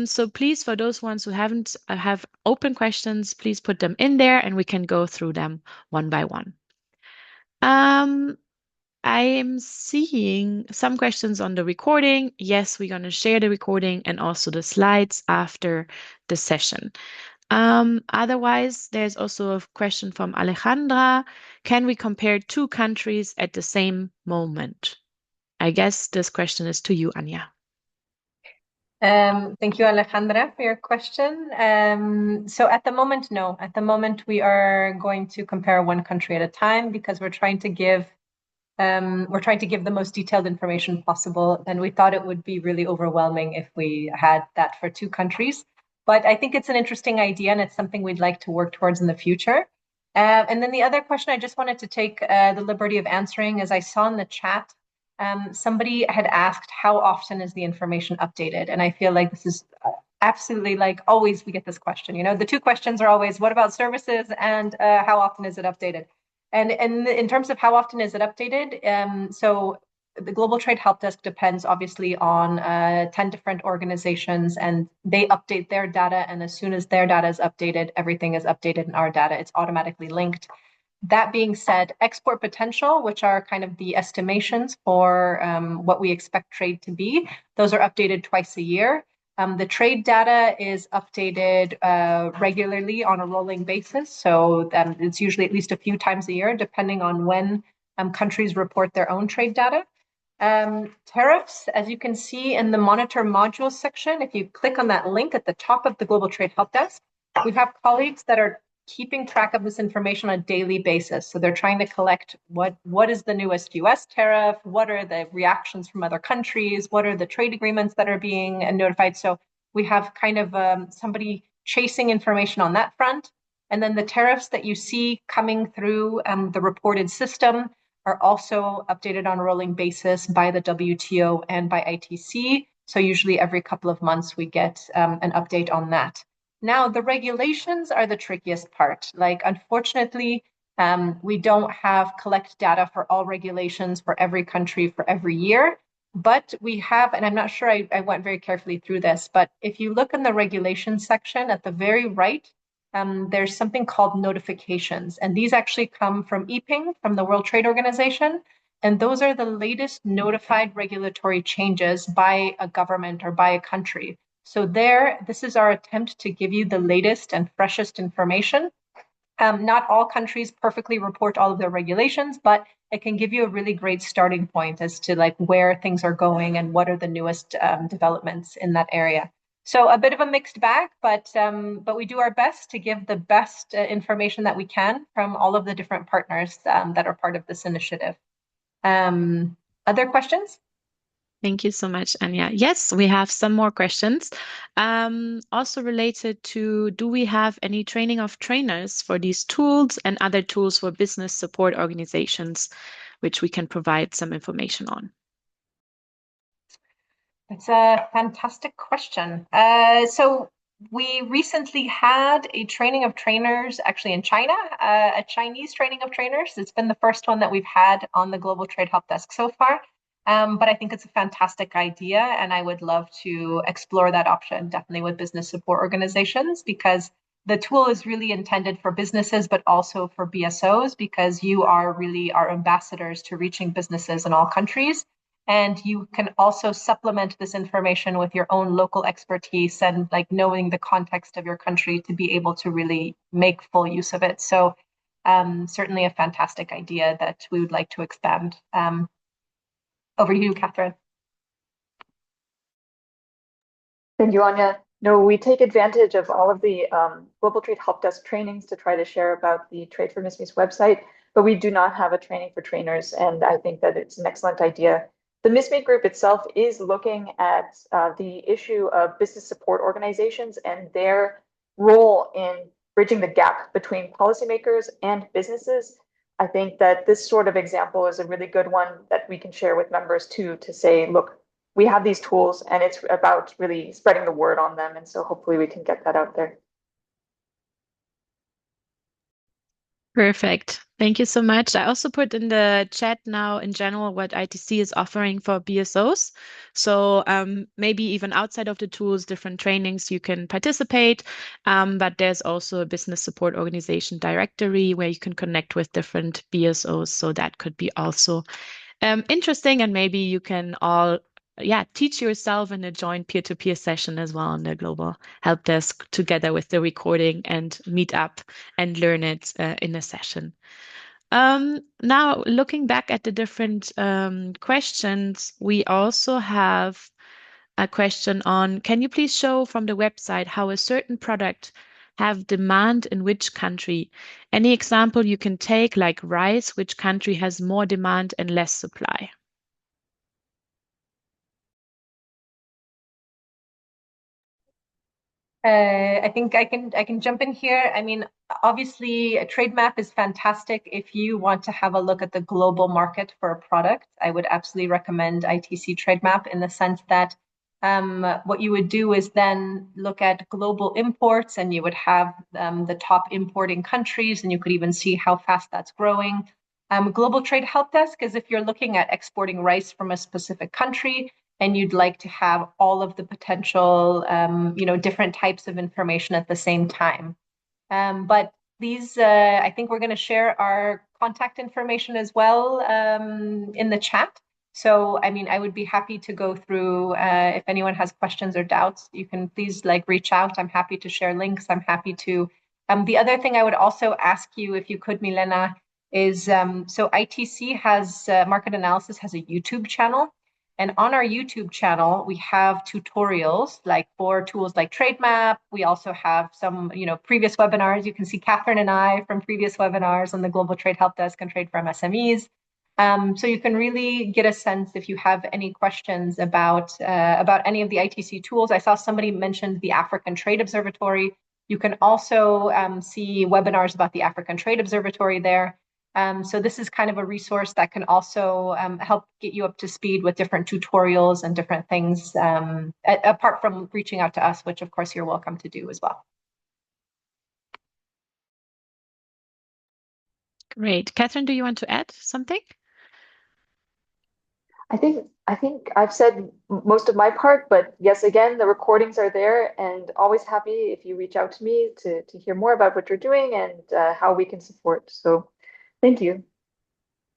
Speaker 1: So please, for those ones who haven't have open questions, please put them in there and we can go through them one by one. I'm seeing some questions on the recording. Yes, we're going to share the recording and also the slides after the session. Otherwise, there's also a question from Alejandra. Can we compare 2 countries at the same moment? I guess this question is to you, Anja.
Speaker 2: Thank you, Alejandra, for your question. So at the moment, no. At the moment, we are going to compare 1 country at a time because we're trying to give the most detailed information possible. And we thought it would be really overwhelming if we had that for 2 countries. But I think it's an interesting idea and it's something we'd like to work towards in the future. And then the other question I just wanted to take the liberty of answering, as I saw in the chat, somebody had asked how often is the information updated? And I feel like this is absolutely like always we get this question. You know, the 2 questions are always what about services and how often is it updated? And in terms of how often is it updated, so the Global Trade Help Desk depends obviously on 10 different organizations, and they update their data. And as soon as their data is updated, everything is updated in our data. It's automatically linked. That being said, export potential, which are kind of the estimations for what we expect trade to be, those are updated twice a year. The trade data is updated regularly on a rolling basis. So it's usually at least a few times a year, depending on when countries report their own trade data. Tariffs, as you can see in the monitor modules section, if you click on that link at the top of the Global Trade Help Desk, we have colleagues that are keeping track of this information on a daily basis. So they're trying to collect what is the newest US tariff, what are the reactions from other countries, what are the trade agreements that are being notified. So we have kind of somebody chasing information on that front. And then the tariffs that you see coming through the reported system are also updated on a rolling basis by the WTO and by ITC. So usually every couple of months we get an update on that. Now, the regulations are the trickiest part. Like, unfortunately, we don't have collect data for all regulations for every country for every year. But we have, and I'm not sure I went very carefully through this, but if you look in the regulations section at the very right, there's something called notifications. And these actually come from EPING, from the World Trade Organization. And those are the latest notified regulatory changes by a government or by a country. So this is our attempt to give you the latest and freshest information. Not all countries perfectly report all of their regulations, but it can give you a really great starting point as to like where things are going and what are the newest developments in that area. So a bit of a mixed bag, but we do our best to give the best information that we can from all of the different partners that are part of this initiative. Other questions?
Speaker 1: Thank you so much, Anya. Yes, we have some more questions. Also related to, do we have any training of trainers for these tools and other tools for business support organizations, which we can provide some information on?
Speaker 2: That's a fantastic question. So we recently had a training of trainers actually in China, a Chinese training of trainers. It's been the first one that we've had on the Global Trade Help Desk so far. But I think it's a fantastic idea, and I would love to explore that option, definitely with business support organizations, because the tool is really intended for businesses, but also for BSOs, because you are really our ambassadors to reaching businesses in all countries. And you can also supplement this information with your own local expertise and like knowing the context of your country to be able to really make full use of it. So certainly a fantastic idea that we would like to expand. Over to you, Catherine.
Speaker 3: Thank you, Anya. No, we take advantage of all of the Global Trade Help Desk trainings to try to share about the Trade for MISME's website, but we do not have a training for trainers, and I think that it's an excellent idea. The MISME group itself is looking at the issue of business support organizations and their role in bridging the gap between policymakers and businesses. I think that this sort of example is a really good one that we can share with members too, to say, look, we have these tools and it's about really spreading the word on them. And so hopefully we can get that out there.
Speaker 1: Perfect. Thank you so much. I also put in the chat now in general what ITC is offering for BSOs. So maybe even outside of the tools, different trainings you can participate. But there's also a business support organization directory where you can connect with different BSOs. So that could be also interesting. And maybe you can all teach yourself in a joint peer-to-peer session as well on the Global Help Desk together with the recording and meet up and learn it in a session. Now, looking back at the different questions, we also have a question on, can you please show from the website how a certain product have demand in which country? Any example you can take, like rice, which country has more demand and less supply?
Speaker 2: I think I can jump in here. I mean, obviously, a trade map is fantastic if you want to have a look at the global market for a product. I would absolutely recommend ITC Trade Map in the sense that what you would do is then look at global imports, and you would have the top importing countries, and you could even see how fast that's growing. Global Trade Help Desk is if you're looking at exporting rice from a specific country, and you'd like to have all of the potential, different types of information at the same time. But these, I think we're going to share our contact information as well in the chat. So, I mean, I would be happy to go through, if anyone has questions or doubts, you can please reach out. I'm happy to share links. I'm happy to. The other thing I would also ask you, if you could, Milena, is so ITC has Market Analysis has a YouTube channel. And on our YouTube channel, we have tutorials like for tools like TradeMap. We also have some, previous webinars. You can see Catherine and I from previous webinars on the Global Trade Help Desk and Trade for MSMEs. So you can really get a sense if you have any questions about any of the ITC tools. I saw somebody mentioned the African Trade Observatory. You can also see webinars about the African Trade Observatory there. So this is kind of a resource that can also help get you up to speed with different tutorials and different things, apart from reaching out to us, which of course you're welcome to do as well.
Speaker 1: Great. Catherine, do you want to add something?
Speaker 3: I think I've said most of my part, but yes, again, the recordings are there, and always happy if you reach out to me to hear more about what you're doing and how we can support. So thank you.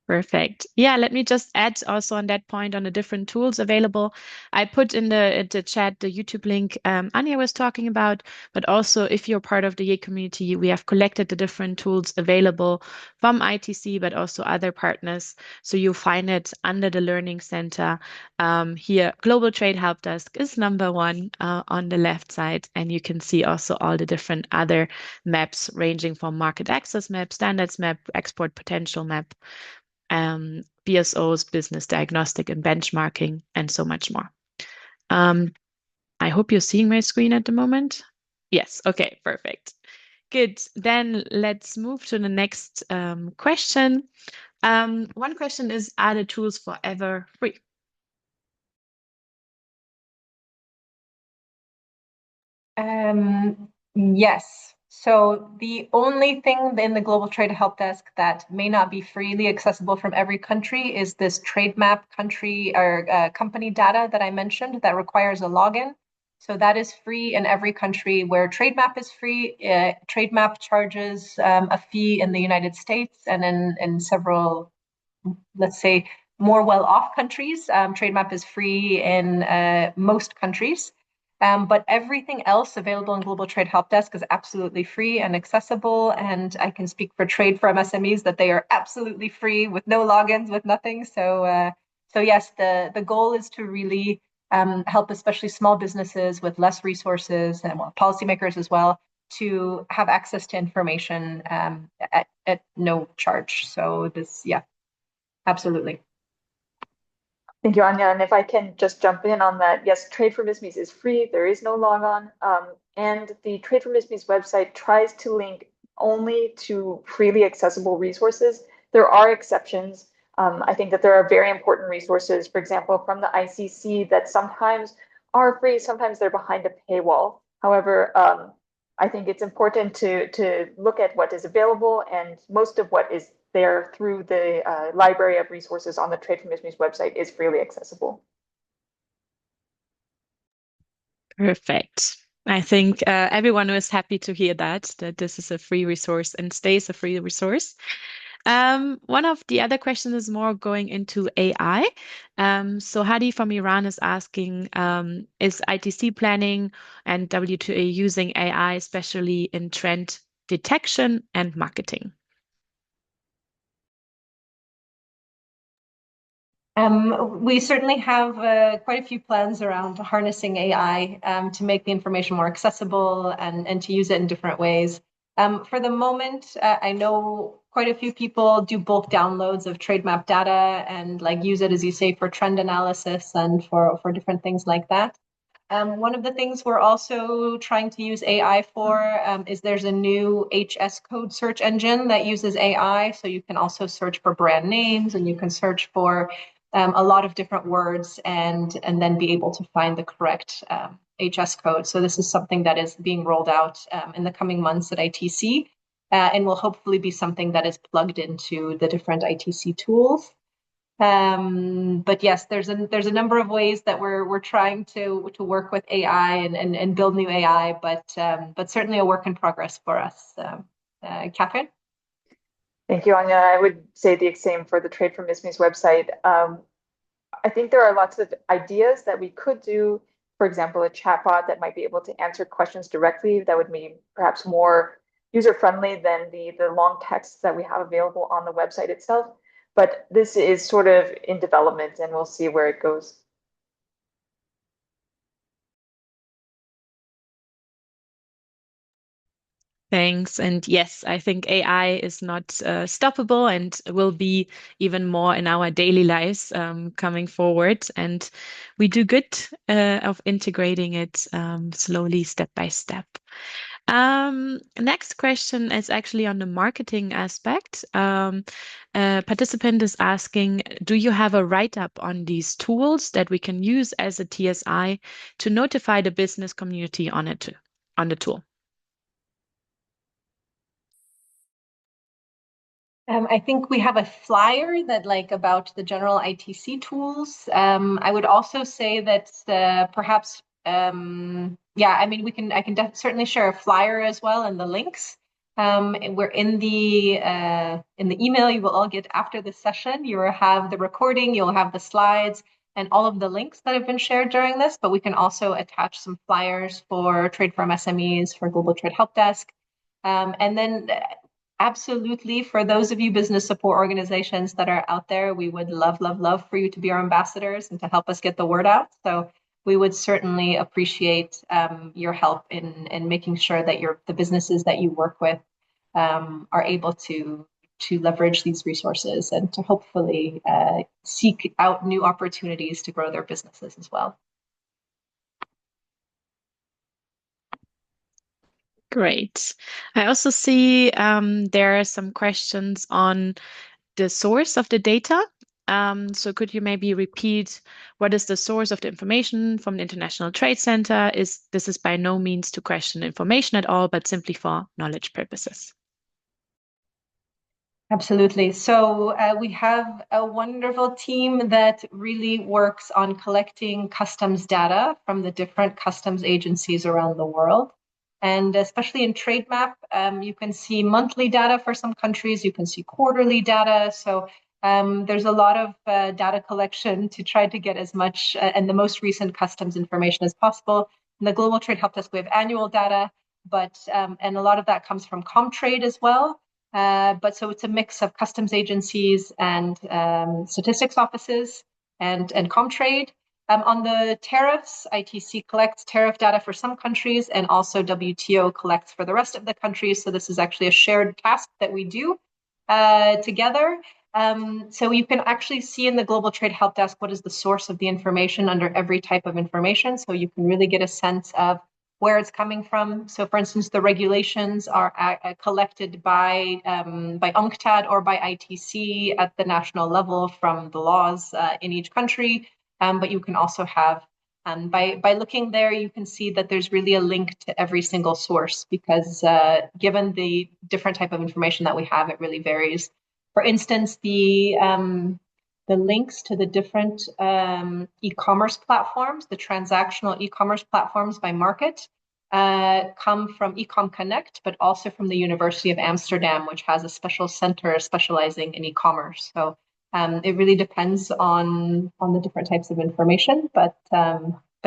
Speaker 1: Perfect. Yeah, let me just add also on that point on the different tools available. I put in the chat the YouTube link Anya was talking about, but also if you're part of the Yay community, we have collected the different tools available from ITC, but also other partners. So you'll find it under the Learning Center. Here, Global Trade Help Desk is #1 on the left side, and you can see also all the different other maps ranging from market access map, standards map, export potential map. BSOs, business diagnostic and benchmarking, and so much more. I hope you're seeing my screen at the moment. Yes, okay, perfect. Good, then let's move to the next question. One question is, are the tools forever free?
Speaker 2: Yes. So the only thing in the Global Trade Help Desk that may not be freely accessible from every country is this TradeMap country or company data that I mentioned that requires a login. So that is free in every country where TradeMap is free. TradeMap charges a fee in the United States and in several, let's say, more well-off countries. TradeMap is free in most countries. But everything else available in Global Trade Help Desk is absolutely free and accessible. And I can speak for Trade for MSMEs that they are absolutely free with no logins, with nothing. So yes, the goal is to really help especially small businesses with less resources and policymakers as well to have access to information at no charge. So this, yeah, absolutely.
Speaker 3: Thank you, Anya. And if I can just jump in on that, yes, Trade for MSMEs is free. There is no log-on. And the Trade for MSMEs website tries to link only to freely accessible resources. There are exceptions. I think that there are very important resources, for example, from the ICC that sometimes are free, sometimes they're behind a paywall. However, I think it's important to look at what is available, and most of what is there through the library of resources on the Trade for MSMEs website is freely accessible.
Speaker 1: Perfect. I think everyone was happy to hear that this is a free resource and stays a free resource. One of the other questions is more going into AI. So Hadi from Iran is asking, is ITC planning and W2A using AI, especially in trend detection and marketing?
Speaker 2: We certainly have quite a few plans around harnessing AI to make the information more accessible and to use it in different ways. For the moment, I know quite a few people do bulk downloads of TradeMap data and like use it, as you say, for trend analysis and for different things like that. One of the things we're also trying to use AI for is there's a new HS code search engine that uses AI. So you can also search for brand names and you can search for a lot of different words and then be able to find the correct HS code. So this is something that is being rolled out in the coming months at ITC and will hopefully be something that is plugged into the different ITC tools. But yes, there's a number of ways that we're trying to work with AI and build new AI, but certainly a work in progress for us. Catherine?
Speaker 3: Thank you, Anya. I would say the same for the Trade for MSMEs website. I think there are lots of ideas that we could do. For example, a chatbot that might be able to answer questions directly that would be perhaps more user-friendly than the long texts that we have available on the website itself. But this is sort of in development, and we'll see where it goes.
Speaker 1: Thanks. And yes, I think AI is not stoppable and will be even more in our daily lives coming forward. And we do good of integrating it slowly, step by step. Next question is actually on the marketing aspect. A participant is asking, do you have a write-up on these tools that we can use as a TSI to notify the business community on the tool?
Speaker 2: I think we have a flyer that about the general ITC tools. I would also say that perhaps, yeah, I mean, I can certainly share a flyer as well and the links. We're in the email you will all get after the session. You will have the recording, you'll have the slides and all of the links that have been shared during this, but we can also attach some flyers for Trade for SMEs, for Global Trade Help Desk. And then absolutely, for those of you business support organizations that are out there, we would love, love, love for you to be our ambassadors and to help us get the word out. So we would certainly appreciate your help in making sure that the businesses that you work with are able to leverage these resources and to hopefully seek out new opportunities to grow their businesses as well.
Speaker 1: Great. I also see there are some questions on the source of the data. So could you maybe repeat what is the source of the information from the International Trade Center? This is by no means to question information at all, but simply for knowledge purposes.
Speaker 2: Absolutely. So we have a wonderful team that really works on collecting customs data from the different customs agencies around the world. And especially in TradeMap, you can see monthly data for some countries, you can see quarterly data. So there's a lot of data collection to try to get as much and the most recent customs information as possible. In the Global Trade Help Desk, we have annual data, but and a lot of that comes from Comtrade as well. But so it's a mix of customs agencies and statistics offices and Comtrade. On the tariffs, ITC collects tariff data for some countries and also WTO collects for the rest of the countries. So this is actually a shared task that we do together. So you can actually see in the Global Trade Help Desk what is the source of the information under every type of information. So you can really get a sense of where it's coming from. So for instance, the regulations are collected by UNCTAD or by ITC at the national level from the laws in each country. But you can also have, by looking there, you can see that there's really a link to every single source because given the different type of information that we have, it really varies. For instance, the links to the different e-commerce platforms, the transactional e-commerce platforms by market, come from Ecom Connect, but also from the University of Amsterdam, which has a special center specializing in e-commerce. So it really depends on the different types of information, but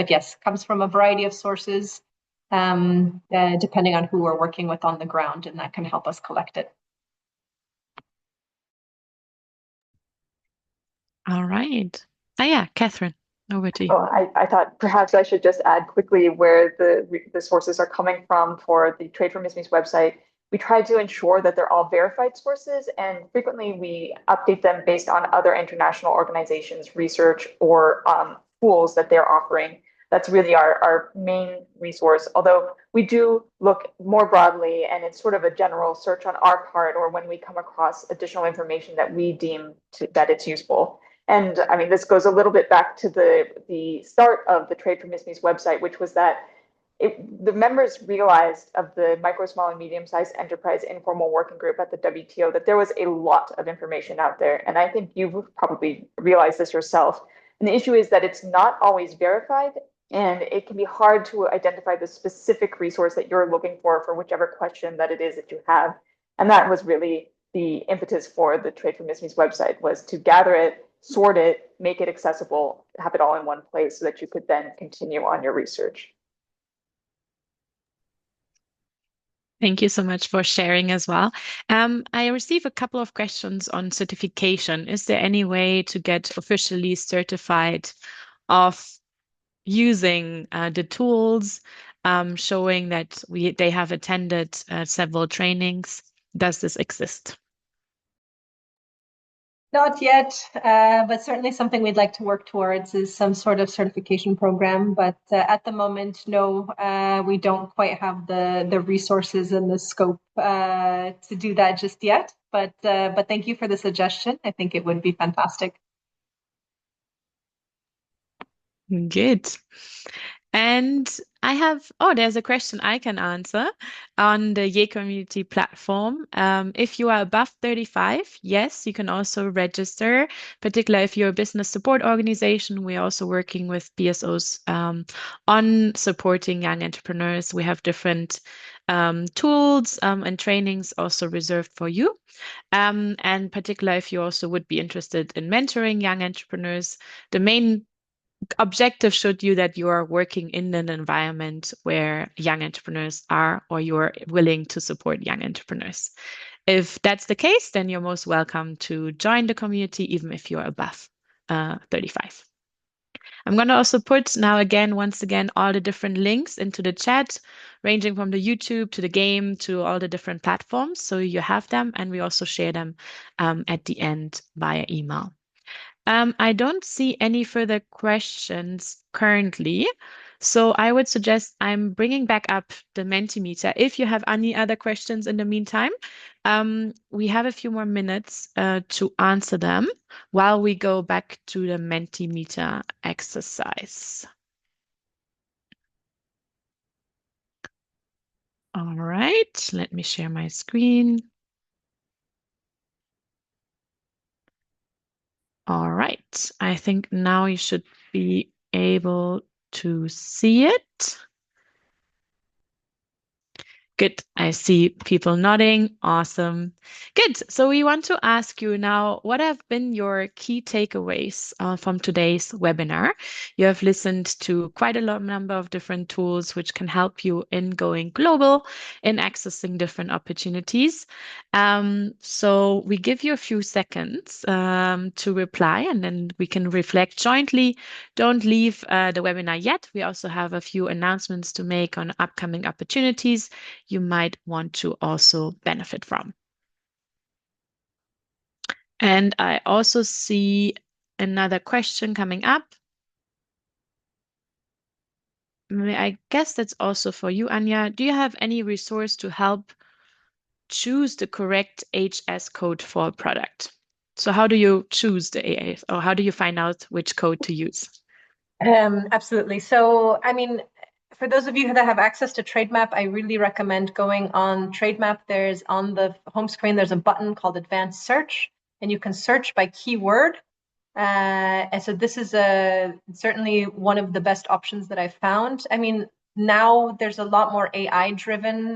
Speaker 2: yes, comes from a variety of sources, depending on who we're working with on the ground, and that can help us collect it.
Speaker 1: All right. Yeah, Catherine, over to you.
Speaker 3: Oh, I thought perhaps I should just add quickly where the sources are coming from for the Trade for MISME's website. We try to ensure that they're all verified sources, and frequently we update them based on other international organizations' research or tools that they're offering. That's really our main resource, although we do look more broadly, and it's sort of a general search on our part or when we come across additional information that we deem that it's useful. And I mean, this goes a little bit back to the start of the Trade for MISME's website, which was that the members realized of the micro, small, and medium-sized enterprise informal working group at the WTO that there was a lot of information out there. And I think you've probably realized this yourself. And the issue is that it's not always verified, and it can be hard to identify the specific resource that you're looking for whichever question that it is that you have. And that was really the impetus for the Trade for MISME's website, was to gather it, sort it, make it accessible, have it all in one place so that you could then continue on your research.
Speaker 1: Thank you so much for sharing as well. I received a couple of questions on certification. Is there any way to get officially certified of using the tools, showing that they have attended several trainings? Does this exist?
Speaker 2: Not yet, but certainly something we'd like to work towards is some sort of certification program. But at the moment, no, we don't quite have the resources and the scope to do that just yet. But thank you for the suggestion. I think it would be fantastic.
Speaker 1: Good. And there's a question I can answer on the Yay Community platform. If you are above 35, yes, you can also register, particularly if you're a business support organization. We're also working with BSOs on supporting young entrepreneurs. We have different tools and trainings also reserved for you. And particularly if you also would be interested in mentoring young entrepreneurs, the main objective should you that you are working in an environment where young entrepreneurs are, or you're willing to support young entrepreneurs. If that's the case, then you're most welcome to join the community, even if you're above 35. I'm going to also put now again, once again, all the different links into the chat, ranging from the YouTube to the game to all the different platforms. So you have them, and we also share them at the end via email. I don't see any further questions currently. So I would suggest I'm bringing back up the Mentimeter. If you have any other questions in the meantime, we have a few more minutes to answer them while we go back to the Mentimeter exercise. All right, let me share my screen. All right, I think now you should be able to see it. Good. I see people nodding. Awesome. Good. So we want to ask you now, what have been your key takeaways from today's webinar? You have listened to quite a number of different tools which can help you in going global, in accessing different opportunities. So we give you a few seconds to reply, and then we can reflect jointly. Don't leave the webinar yet. We also have a few announcements to make on upcoming opportunities you might want to also benefit from. And I also see another question coming up. I guess that's also for you, Anya. Do you have any resource to help choose the correct HS code for a product? So how do you choose the AA, or how do you find out which code to use?
Speaker 2: Absolutely. So, I mean, for those of you that have access to Trademap, I really recommend going on Trademap. There's on the home screen, there's a button called Advanced Search, and you can search by keyword. And so this is certainly one of the best options that I've found. I mean, now there's a lot more AI-driven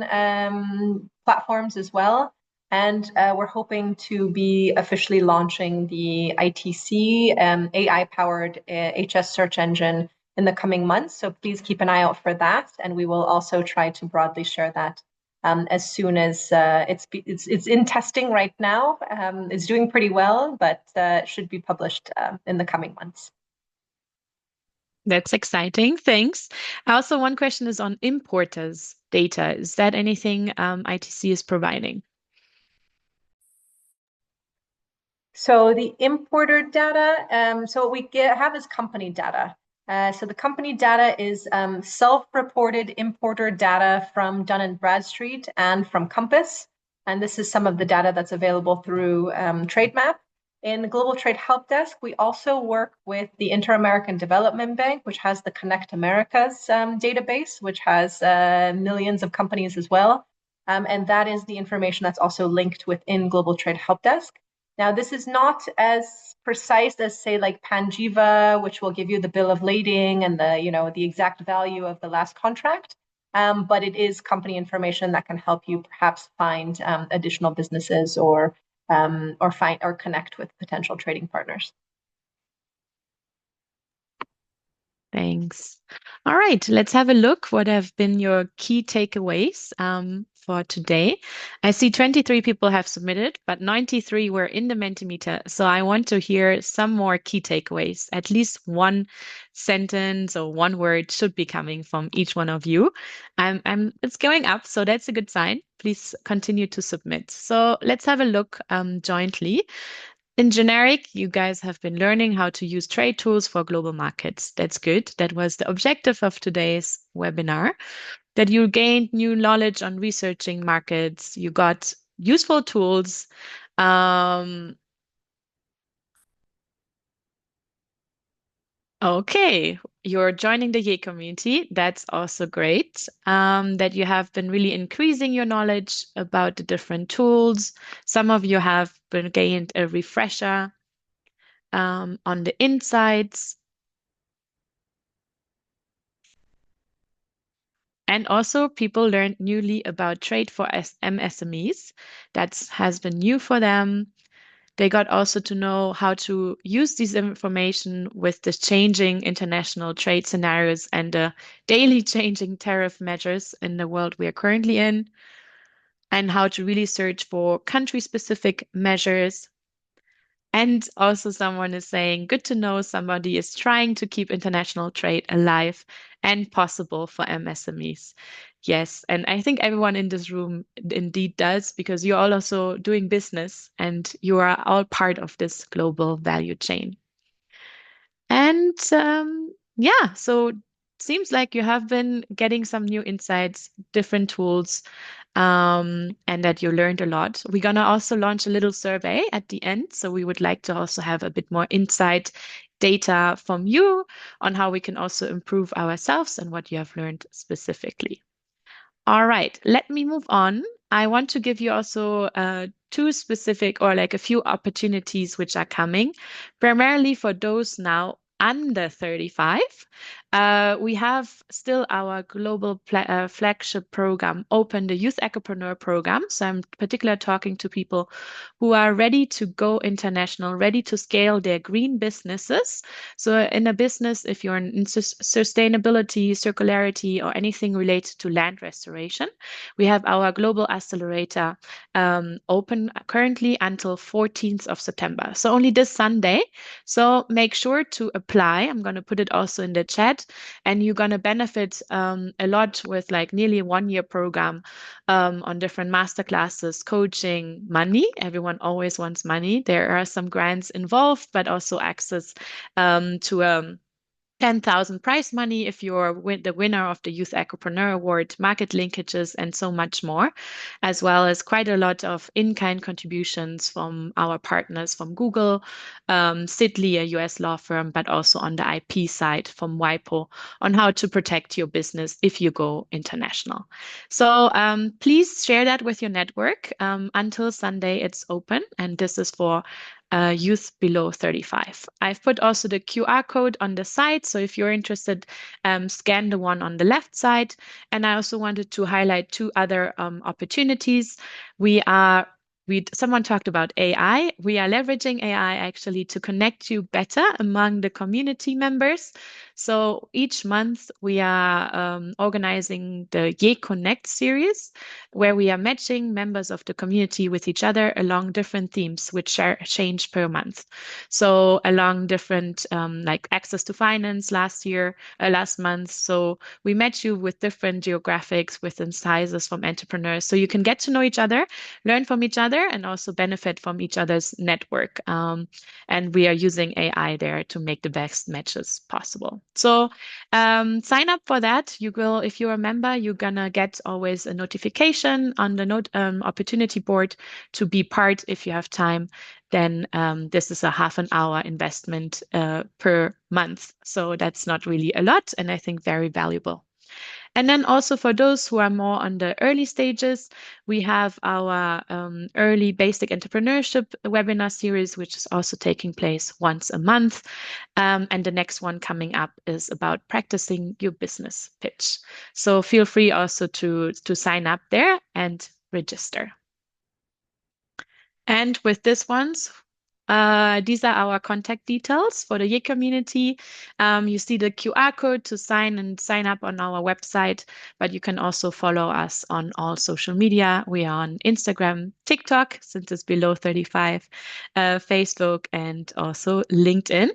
Speaker 2: platforms as well. And we're hoping to be officially launching the ITC AI-powered HS search engine in the coming months. So please keep an eye out for that. And we will also try to broadly share that as soon as it's in testing right now. It's doing pretty well, but should be published in the coming months.
Speaker 1: That's exciting. Thanks. Also, one question is on importers data. Is that anything ITC is providing?
Speaker 2: So the importer data, so what we have is company data. So the company data is self-reported importer data from Dun & Bradstreet and from Compass. And this is some of the data that's available through Trademap. In the Global Trade Help Desk, we also work with the Inter-American Development Bank, which has the Connect Americas database, which has millions of companies as well. And that is the information that's also linked within Global Trade Help Desk. Now, this is not as precise as, say, like Panjiva, which will give you the bill of lading and the exact value of the last contract. But it is company information that can help you perhaps find additional businesses or connect with potential trading partners.
Speaker 1: Thanks. All right, let's have a look. What have been your key takeaways for today? I see 23 people have submitted, but 93 were in the Mentimeter. So I want to hear some more key takeaways. At least one sentence or one word should be coming from each one of you. It's going up, so that's a good sign. Please continue to submit. So let's have a look jointly. In generic, you guys have been learning how to use trade tools for global markets. That's good. That was the objective of today's webinar, that you gained new knowledge on researching markets. You got useful tools. Okay, you're joining the Yay community. That's also great. That you have been really increasing your knowledge about the different tools. Some of you have been gained a refresher on the insights. And also, people learned newly about trade for MSMEs. That has been new for them. They got also to know how to use this information with the changing international trade scenarios and the daily changing tariff measures in the world we are currently in, and how to really search for country-specific measures. And also, someone is saying, good to know somebody is trying to keep international trade alive and possible for MSMEs. Yes, and I think everyone in this room indeed does, because you're all also doing business and you are all part of this global value chain. And yeah, so seems like you have been getting some new insights, different tools, and that you learned a lot. We're gonna also launch a little survey at the end, so we would like to also have a bit more insight data from you on how we can also improve ourselves and what you have learned specifically. All right, let me move on. I want to give you also two specific or like a few opportunities which are coming, primarily for those now under 35. We have still our global flagship program open, the Youth Ecopreneur program. So I'm particularly talking to people who are ready to go international, ready to scale their green businesses. So in a business, if you're in sustainability, circularity, or anything related to land restoration, we have our global accelerator open currently until 14th of September. So only this Sunday. So make sure to apply. I'm going to put it also in the chat, and you're going to benefit a lot with like nearly 1 year program on different masterclasses, coaching, money. Everyone always wants money. There are some grants involved, but also access to 10,000 prize money if you're the winner of the Youth Ecopreneur Award, market linkages, and so much more, as well as quite a lot of in-kind contributions from our partners from Google, Sidley, a US law firm, but also on the IP side from WIPO on how to protect your business if you go international. So please share that with your network. Until Sunday, it's open, and this is for youth below 35. I've put also the QR code on the side. So if you're interested, scan the one on the left side. And I also wanted to highlight two other opportunities. Someone talked about AI. We are leveraging AI actually to connect you better among the community members. So each month we are organizing the Yay Connect series, where we are matching members of the community with each other along different themes, which are change per month. So along different like access to finance last month. So we match you with different geographics within sizes from entrepreneurs, so you can get to know each other, learn from each other, and also benefit from each other's network. And we are using AI there to make the best matches possible. So sign up for that. You will, if you're a member, you're gonna get always a notification on the opportunity board to be part if you have time. Then this is a half an hour investment per month. So that's not really a lot, and I think very valuable. And then also for those who are more on the early stages, we have our early basic entrepreneurship webinar series, which is also taking place once a month. And the next one coming up is about practicing your business pitch. So feel free also to sign up there and register. And with this ones, these are our contact details for the Yay community. You see the QR code to sign up on our website, but you can also follow us on all social media. We are on Instagram, TikTok, since it's below 35, Facebook, and also LinkedIn.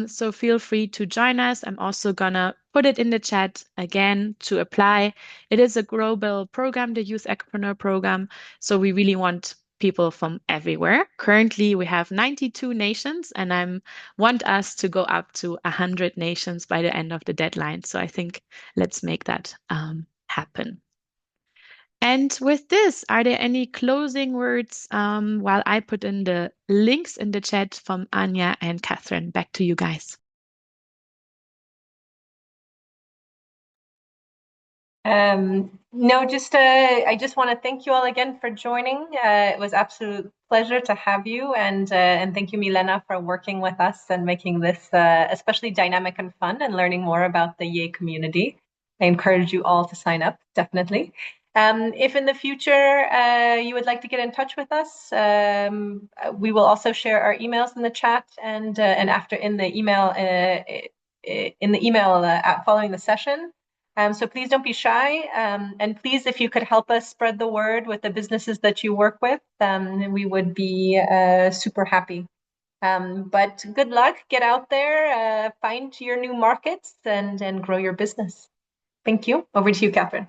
Speaker 1: So feel free to join us. I'm also gonna put it in the chat again to apply. It is a global program, the Youth Entrepreneur Program. So we really want people from everywhere. Currently, we have 92 nations, and I want us to go up to 100 nations by the end of the deadline. So I think let's make that happen. And with this, are there any closing words while I put in the links in the chat from Anya and Catherine? Back to you guys.
Speaker 2: No, I just want to thank you all again for joining. It was absolute pleasure to have you, and thank you, Milena, for working with us and making this especially dynamic and fun and learning more about the Yay community. I encourage you all to sign up, definitely. If in the future you would like to get in touch with us, we will also share our emails in the chat and after in the email following the session. So please don't be shy. And please, if you could help us spread the word with the businesses that you work with, we would be super happy. But good luck, get out there, find your new markets and grow your business. Thank you. Over to you, Catherine.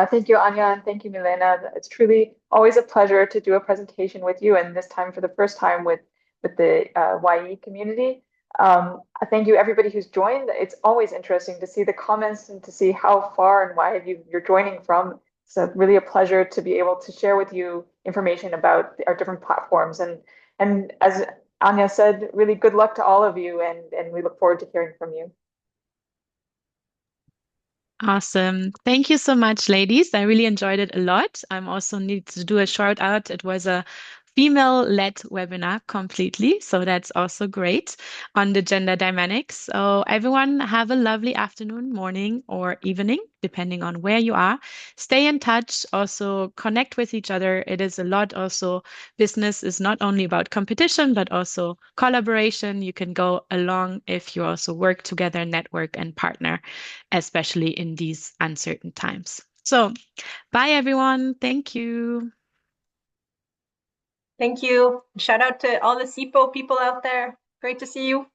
Speaker 3: Thank you, Anya, and thank you, Milena. It's truly always a pleasure to do a presentation with you, and this time for the first time with the YE community. Thank you, everybody who's joined. It's always interesting to see the comments and to see how far and wide you're joining from. So really a pleasure to be able to share with you information about our different platforms. And as Anya said, really good luck to all of you, and we look forward to hearing from you.
Speaker 1: Awesome. Thank you so much, ladies. I really enjoyed it a lot. I'm also need to do a shout out. It was a female-led webinar completely, so that's also great on the gender dynamics. So everyone have a lovely afternoon, morning, or evening, depending on where you are. Stay in touch, also connect with each other. It is a lot also. Business is not only about competition, but also collaboration. You can go along if you also work together, network, and partner, especially in these uncertain times. So bye, everyone. Thank you.
Speaker 2: Thank you. Shout out to all the SIPO people out there. Great to see you.